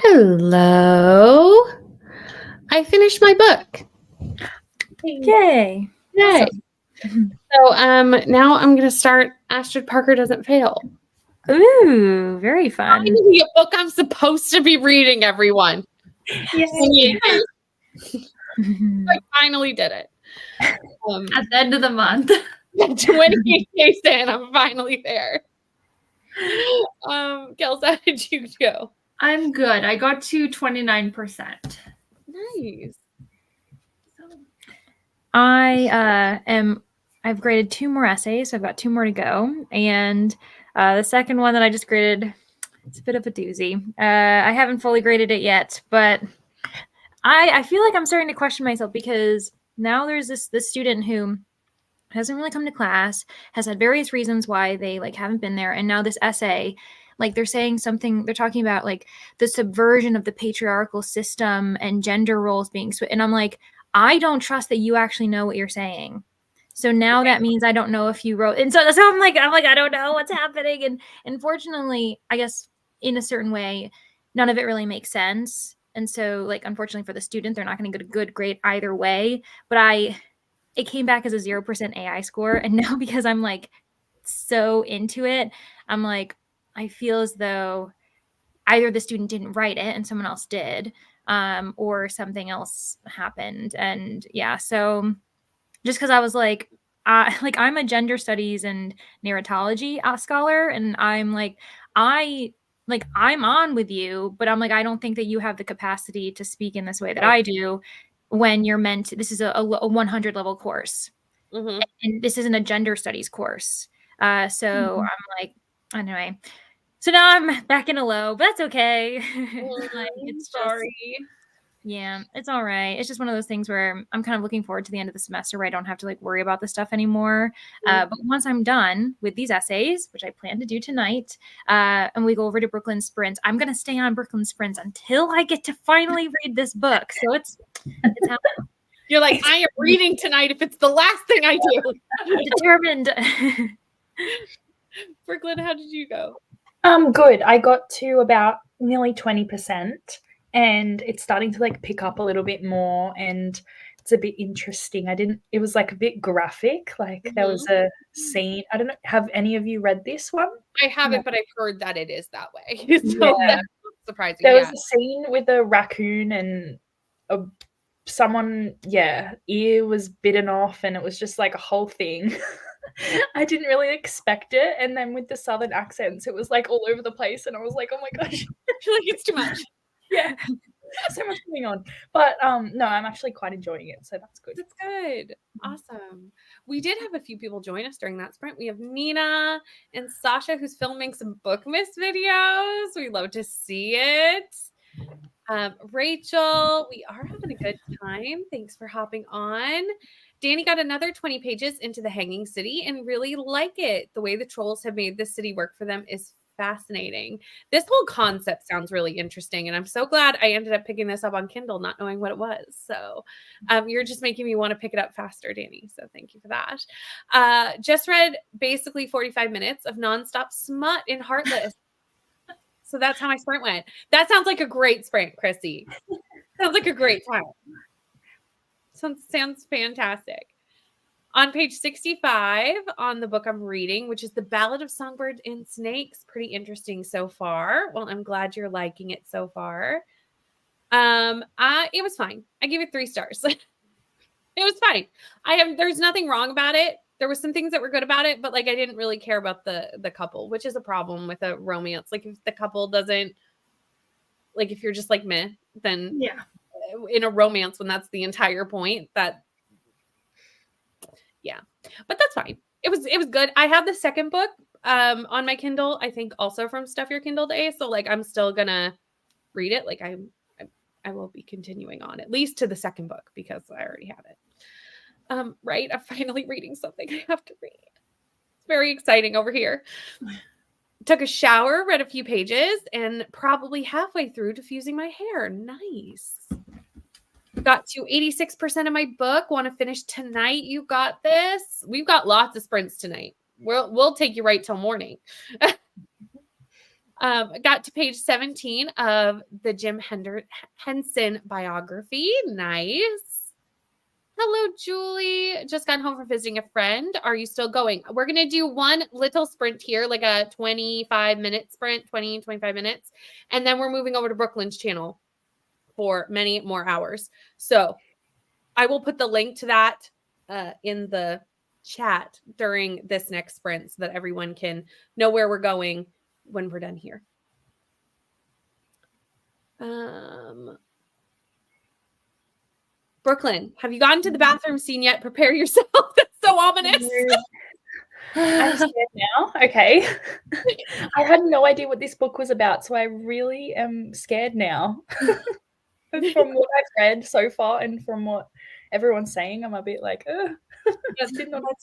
A: Hello. I finished my book.
B: Yay.
A: Yay. So now I'm gonna start Astrid Parker Doesn't Fail.
B: Ooh, very fun.
A: Finally, a book I'm supposed to be reading, everyone.
B: Yay.
A: I finally did it.
C: At the end of the month.
A: 28 days in, I'm finally there. Kelsey, how did you go?
C: I'm good. I got to 29%.
A: Nice.
B: I've graded 2 more essays. So I've got 2 more to go. And the second one that I just graded, it's a bit of a doozy. I haven't fully graded it yet, but I feel like I'm starting to question myself because now there's this student who hasn't really come to class, has had various reasons why they like haven't been there, and now this essay, like they're saying something, they're talking about like the subversion of the patriarchal system and gender roles being and I'm like, I don't trust that you actually know what you're saying. So now that means I don't know if you wrote, and so I'm like I don't know what's happening, and unfortunately, I guess in a certain way, none of it really makes sense. And so, like, unfortunately for the student, they're not going to get a good grade either way. But it came back as a 0% AI score. And now because I'm like so into it, I'm like, I feel as though either the student didn't write it and someone else did, or something else happened. And yeah, so just because I was like I'm a gender studies and narratology scholar, and I'm like, I'm on with you, but I'm like, I don't think that you have the capacity to speak in this way that I do when you're meant to. This is a 100 level course.
A: Mm-hmm.
B: And this isn't a gender studies course. So I'm like, anyway. So now I'm back in a low, but that's okay. Like, it's
A: sorry.
B: Yeah, it's all right. It's just one of those things where I'm kind of looking forward to the end of the semester where I don't have to like worry about this stuff anymore. But once I'm done with these essays, which I plan to do tonight, and we go over to Brooklyn Sprints, I'm going to stay on Brooklyn Sprints until I get to finally read this book. So it's happening.
A: You're like, I am reading tonight if it's the last thing I do.
B: I'm determined.
A: Brooklyn, how did you go?
D: Good. I got to about nearly 20%. And it's starting to like pick up a little bit more, and it's a bit interesting. It was like a bit graphic. Like there was a scene. I don't know. Have any of you read this one?
A: I haven't, but I've heard that it is that way. So that's surprising.
D: There was a scene with a raccoon and someone, ear was bitten off, and it was just like a whole thing. I didn't really expect it. And then with the southern accents, it was like all over the place. And I was like, oh my gosh,
A: I feel like it's too much.
D: Yeah, so much going on. But no, I'm actually quite enjoying it, so that's good.
A: That's good. Awesome. We did have a few people join us during that sprint. We have Nina and Sasha, who's filming some Bookmas videos. We love to see it. Rachel, we are having a good time. Thanks for hopping on. Danny got another 20 pages into the Hanging City and really like it. The way the trolls have made this city work for them is fascinating. This whole concept sounds really interesting, and I'm so glad I ended up picking this up on Kindle, not knowing what it was. So you're just making me want to pick it up faster, Danny. So thank you for that. Just read basically 45 minutes of nonstop smut in Heartless. So that's how my sprint went. That sounds like a great sprint, Chrissy. Sounds like a great time. Sounds fantastic. On page 65 on the book I'm reading, which is The Ballad of Songbirds and Snakes. Pretty interesting so far. Well, I'm glad you're liking it so far. It was fine. I gave it 3 stars. It was fine. There's nothing wrong about it. There was some things that were good about it, but like I didn't really care about the couple, which is a problem with a romance. Like if the couple doesn't, like if you're just like meh, then in a romance when that's the entire point, that but that's fine. It was good. I have the second book on my Kindle, I think also from Stuff Your Kindle Day. So like I'm still gonna read it. Like I will be continuing on at least to the second book because I already have it. Right? I'm finally reading something I have to read. It's very exciting over here. Took a shower, read a few pages, and probably halfway through diffusing my hair. Nice. Got to 86% of my book. Want to finish tonight? You got this. We've got lots of sprints tonight. We'll take you right till morning. Got to page 17 of the Jim Henson biography. Nice. Hello, Julie. Just got home from visiting a friend. Are you still going? We're going to do one little sprint here, like a 25-minute sprint, 20, 25 minutes. And then we're moving over to Brooklyn's channel for many more hours. So I will put the link to that in the chat during this next sprint so that everyone can know where we're going when we're done here. Brooklyn, have you gotten to the bathroom scene yet? Prepare yourself. That's so ominous.
D: I'm scared now. Okay. I had no idea what this book was about, so I really am scared now. From what I've read so far and from what everyone's saying, I'm a bit like,
A: That's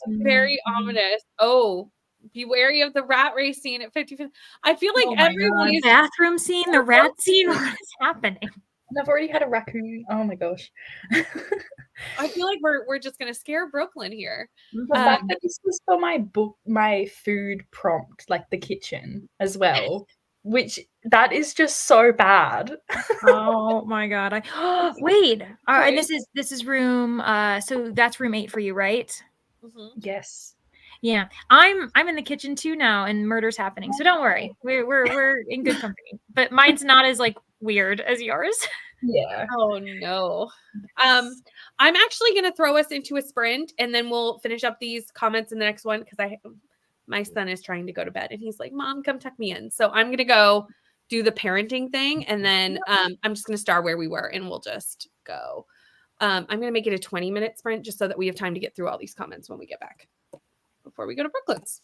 A: very ominous. Oh, be wary of the rat race scene at 55. I feel like everyone
B: the bathroom scene, the rat scene. What is happening?
D: And I've already had a raccoon. Oh my gosh.
A: I feel like we're just gonna scare Brooklyn here.
D: The fact that this was for my food prompt, like the kitchen as well, which that is just so bad.
B: Oh my god! Wait, and this is room. So that's room 8 for you, right?
A: Mm-hmm.
D: Yes.
B: Yeah, I'm in the kitchen too now, and murder's happening. So don't worry, we're in good company. But mine's not as like weird as yours.
D: Yeah.
A: Oh no. I'm actually gonna throw us into a sprint, and then we'll finish up these comments in the next one because my son is trying to go to bed, and he's like, "Mom, come tuck me in." So I'm gonna go do the parenting thing, and then I'm just gonna start where we were, and we'll just go. I'm gonna make it a 20-minute sprint just so that we have time to get through all these comments when we get back before we go to Brooklyn's.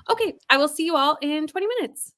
A: Okay, I will see you all in 20 minutes.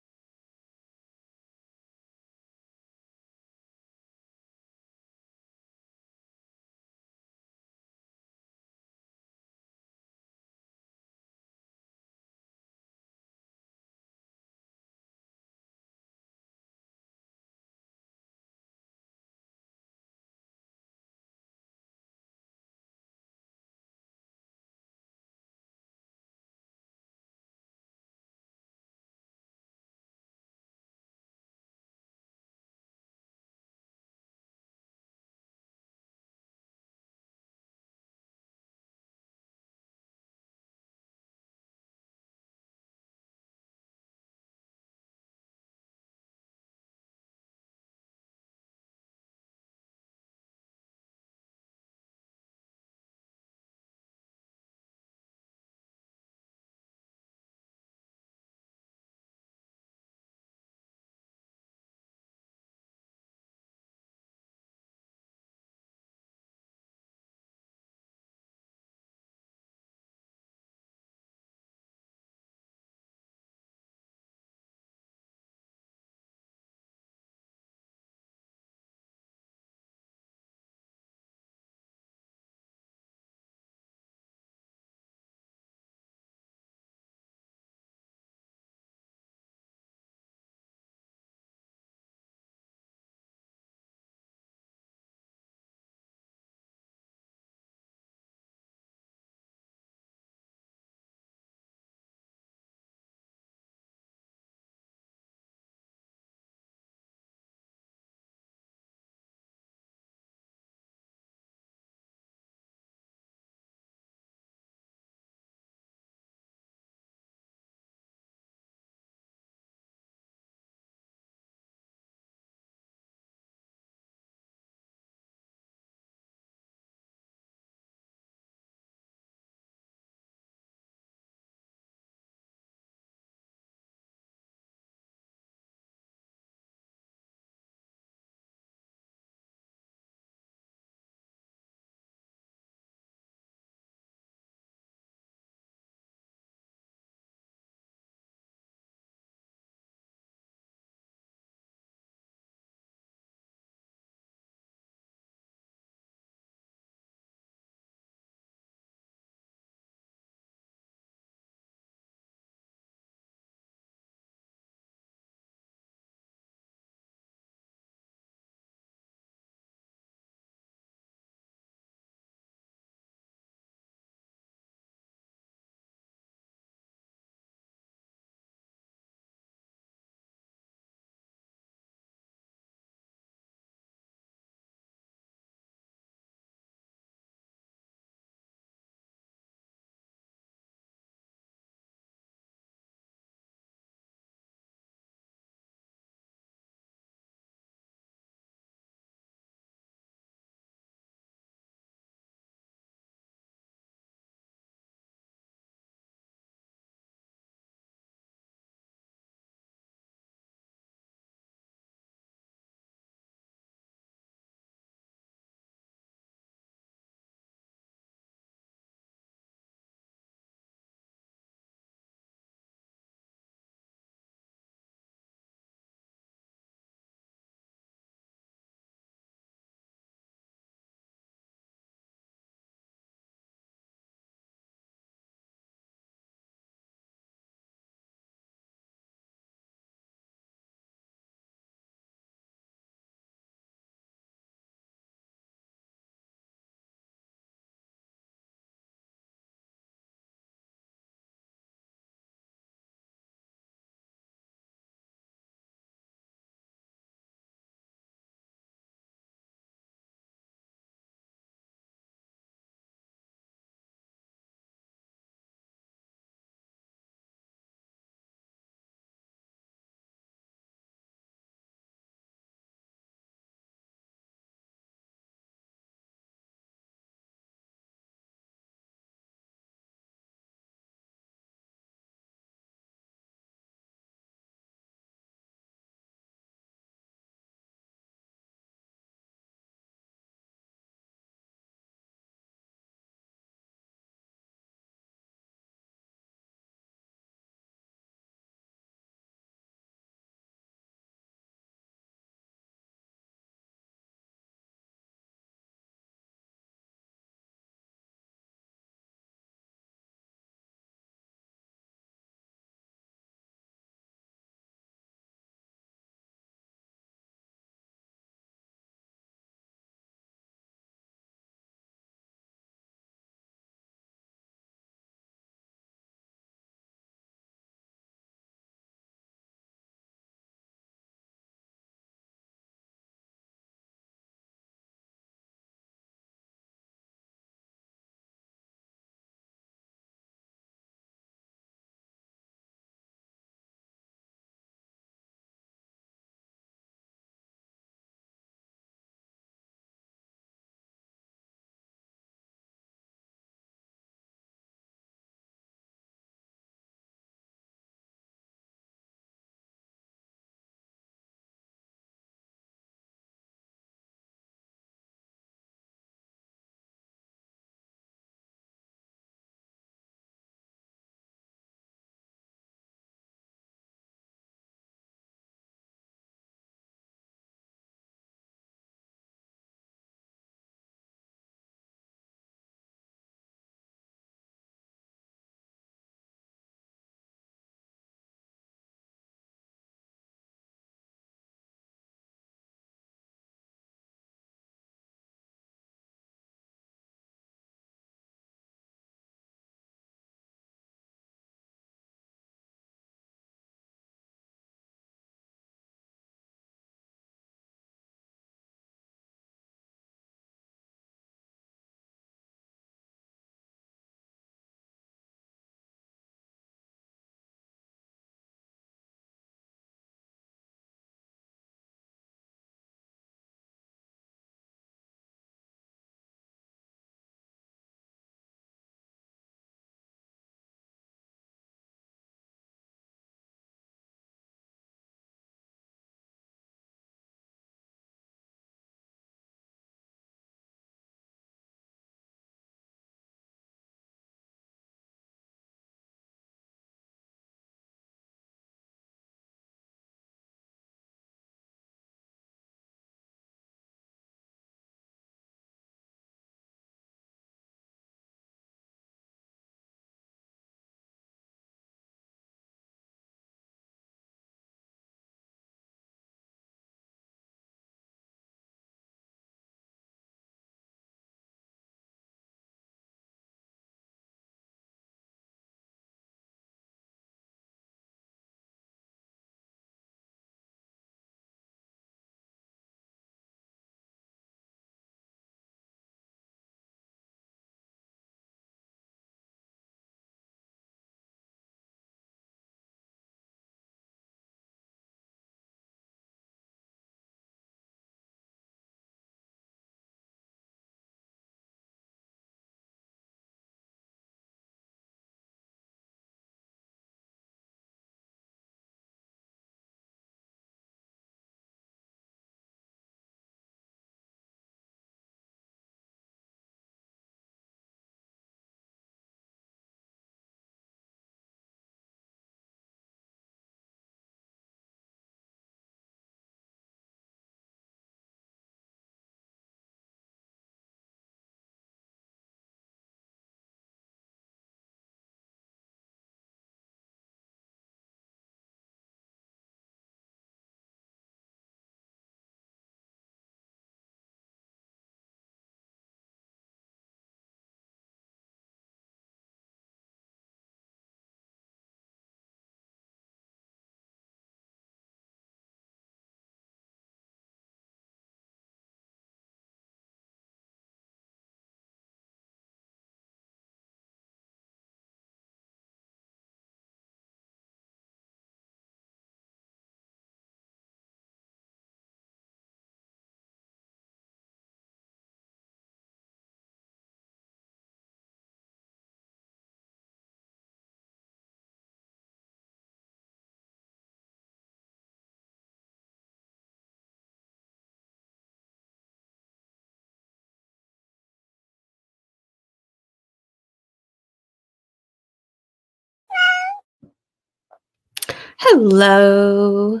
E: Hello.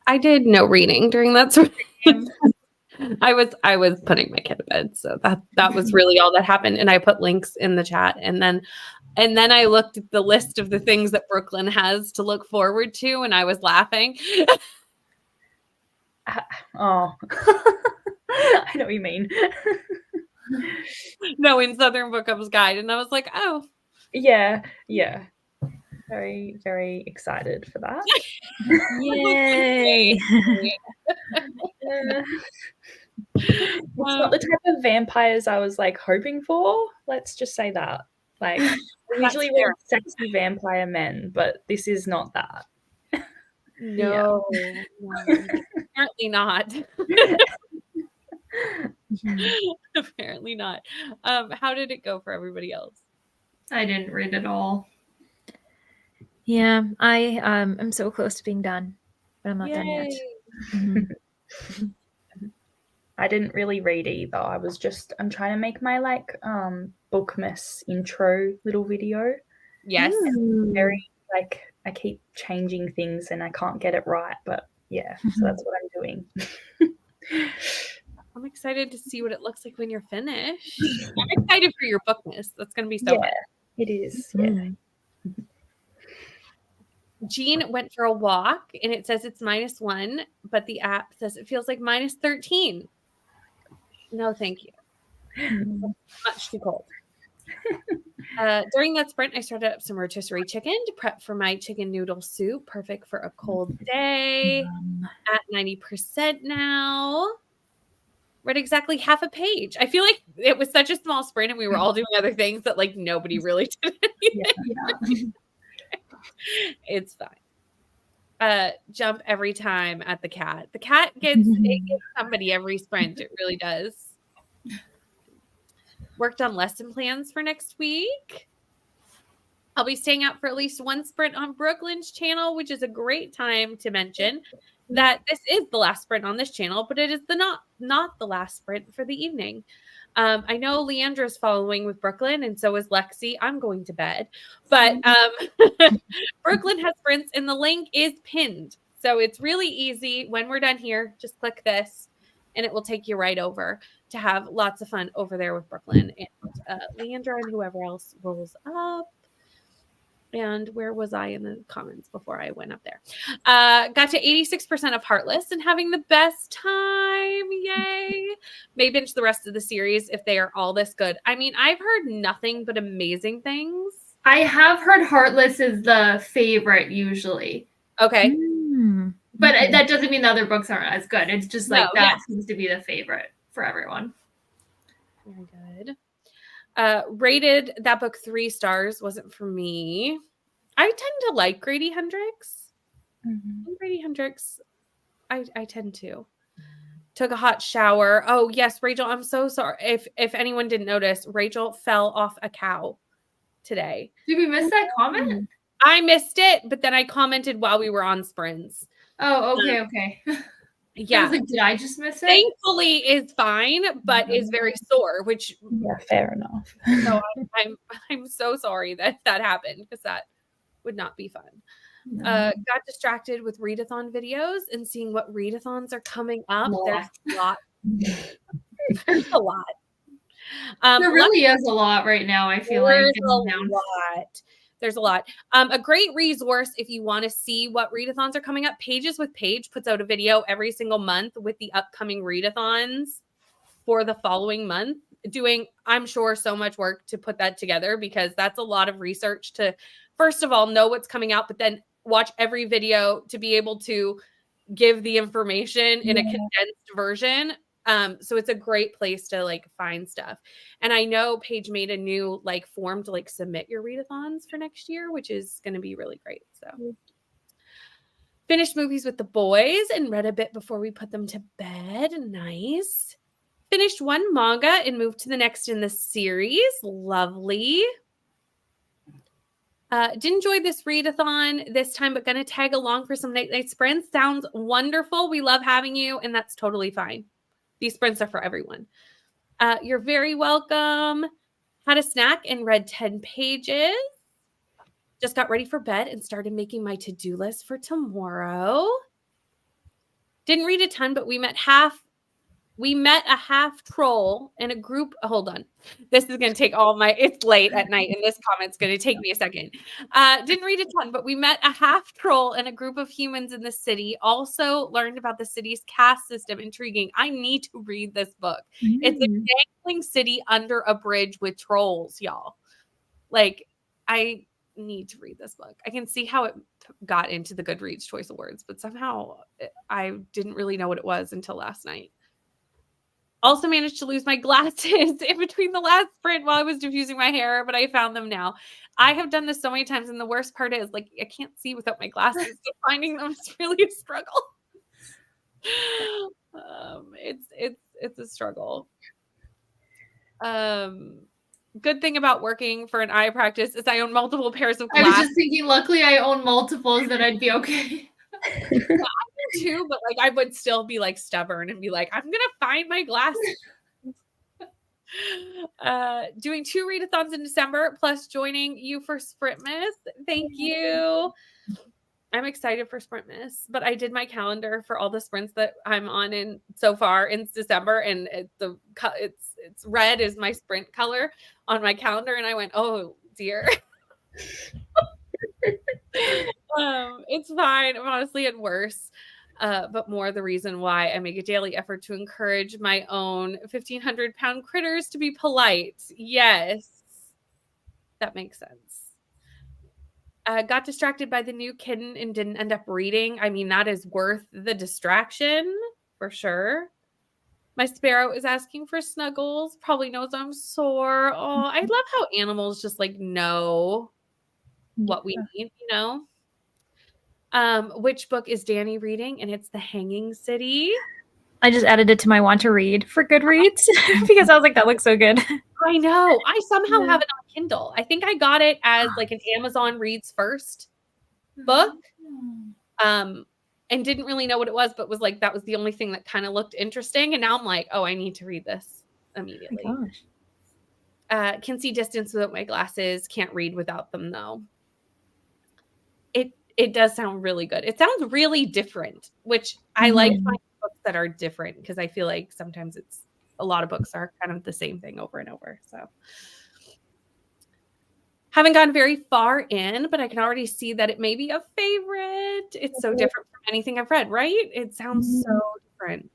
E: I did no reading during that sort of I was putting my kid to bed, so that was really all that happened. And I put links in the chat, and then I looked at the list of the things that Brooklyn has to look forward to, and I was laughing.
D: Oh, I know what you mean.
E: No, in Southern Book Club's guide, and I was like, oh,
D: yeah. Very, very excited for that.
B: Yay!
D: It's not the type of vampires I was like hoping for. Let's just say that. Like, I usually read sexy vampire men, but this is not that.
E: no, apparently not. Apparently not. How did it go for everybody else?
C: I didn't read it all.
B: Yeah, I am so close to being done, but I'm not done yet.
D: I didn't really read either. I'm trying to make my like Bookmas intro little video.
E: Yes.
D: Very like I keep changing things and I can't get it right, but yeah, so that's what I'm doing.
E: I'm excited to see what it looks like when you're finished. I'm excited for your Bookmas. That's going to be so fun.
D: It is. Yeah.
E: Jean went for a walk, and it says it's -1, but the app says it feels like -13. No, thank you. Much too cold. During that sprint, I started up some rotisserie chicken to prep for my chicken noodle soup. Perfect for a cold day. At 90% now. Read exactly half a page. I feel like it was such a small sprint, and we were all doing other things that like nobody really did anything. It's fine. Jump every time at the cat. The cat gets somebody every sprint. It really does. Worked on lesson plans for next week. I'll be staying out for at least one sprint on Brooklyn's channel, which is a great time to mention that this is the last sprint on this channel, but it is not the last sprint for the evening. I know Leandra is following with Brooklyn, and so is Lexi. I'm going to bed, but Brooklyn has sprints, and the link is pinned, so it's really easy. When we're done here, just click this, and it will take you right over to have lots of fun over there with Brooklyn and Leandra and whoever else rolls up. And where was I in the comments before I went up there? Got to 86% of Heartless and having the best time. Yay. May binge the rest of the series if they are all this good. I mean, I've heard nothing but amazing things.
C: I have heard Heartless is the favorite usually.
E: Okay.
C: But that doesn't mean the other books aren't as good. It's just like seems to be the favorite for everyone.
E: Very good. Rated that book 3 stars. Wasn't for me. I tend to like Grady Hendrix. Grady Hendrix, I tend to. Took a hot shower. Oh yes, Rachel, I'm so sorry. If anyone didn't notice, Rachel fell off a cow today.
C: Did we miss that comment?
E: I missed it, but then I commented while we were on sprints.
C: Oh, okay.
E: Yeah.
C: I was like, did I just miss it?
E: Thankfully is fine, but is very sore, which
D: fair enough.
E: So I'm so sorry that happened, because that would not be fun. Got distracted with readathon videos and seeing what readathons are coming up. There's a lot. There's a lot.
C: There really is a lot right now. I feel like
E: there's a lot. There's a lot. A great resource if you want to see what readathons are coming up. Pages with Paige puts out a video every single month with the upcoming readathons for the following month. Doing, I'm sure, so much work to put that together, because that's a lot of research to, first of all, know what's coming out, but then watch every video to be able to give the information in a condensed version. So it's a great place to like find stuff. And I know Paige made a new like form to like submit your readathons for next year, which is going to be really great. So finished movies with the boys and read a bit before we put them to bed. Nice. Finished one manga and moved to the next in the series. Lovely. Did enjoy this readathon this time, but gonna tag along for some night sprints. Sounds wonderful. We love having you, and that's totally fine. These sprints are for everyone. You're very welcome. Had a snack and read 10 pages. Just got ready for bed and started making my to-do list for tomorrow. Didn't read a ton, but we met a half troll in a group. Hold on. This is going to take it's late at night and this comment's going to take me a second. Didn't read a ton, but we met a half troll and a group of humans in the city. Also learned about the city's caste system. Intriguing. I need to read this book. It's a dangling city under a bridge with trolls, y'all. Like, I need to read this book. I can see how it got into the Goodreads Choice Awards, but somehow I didn't really know what it was until last night. Also managed to lose my glasses in between the last sprint while I was diffusing my hair, but I found them now. I have done this so many times, and the worst part is, like, I can't see without my glasses, so finding them is really a struggle. It's a struggle. Good thing about working for an eye practice is I own multiple pairs of glasses.
C: I was just thinking, luckily I own multiples, that I'd be okay.
E: Too, but like I would still be like stubborn and be like, I'm gonna find my glasses. Doing 2 readathons in December, plus joining you for Sprintmas. Thank you. I'm excited for Sprintmas, but I did my calendar for all the sprints that I'm on in so far in December, and it's red is my sprint color on my calendar, and I went, oh dear. It's fine. I'm honestly at worse, but more the reason why I make a daily effort to encourage my own 1,500-pound critters to be polite. Yes, that makes sense. Got distracted by the new kitten and didn't end up reading. I mean, that is worth the distraction for sure. My sparrow is asking for snuggles. Probably knows I'm sore. Oh, I love how animals just like know what we need, you know? Which book is Danny reading? And it's The Hanging City.
B: I just added it to my want to read for Goodreads because I was like, that looks so good.
E: I know. I somehow have it on Kindle. I think I got it as like an Amazon Reads First book. And didn't really know what it was, but was like, that was the only thing that kind of looked interesting. And now I'm like, oh, I need to read this immediately.
B: Oh my gosh.
E: Can see distance without my glasses. Can't read without them though. It does sound really good. It sounds really different, which I like finding books that are different because I feel like sometimes a lot of books are kind of the same thing over and over. So haven't gone very far in, but I can already see that it may be a favorite. It's so different from anything I've read, right? It sounds so different.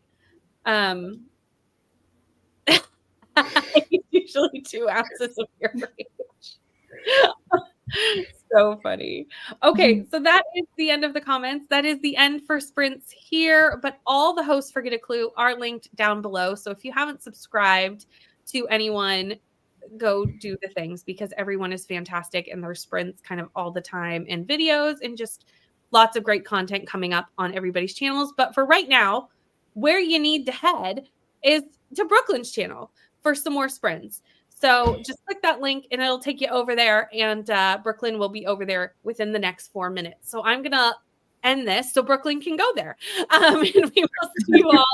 E: Usually 2 ounces of your rage. So funny. Okay, so that is the end of the comments. That is the end for sprints here, but all the hosts for Get a Clue are linked down below. So if you haven't subscribed to anyone, go do the things because everyone is fantastic and there's sprints kind of all the time and videos and just lots of great content coming up on everybody's channels. But for right now, where you need to head is to Brooklyn's channel for some more sprints. So just click that link and it'll take you over there, and Brooklyn will be over there within the next 4 minutes. So I'm going to end this so Brooklyn can go there. And we will see you all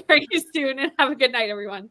E: very soon, and have a good night, everyone.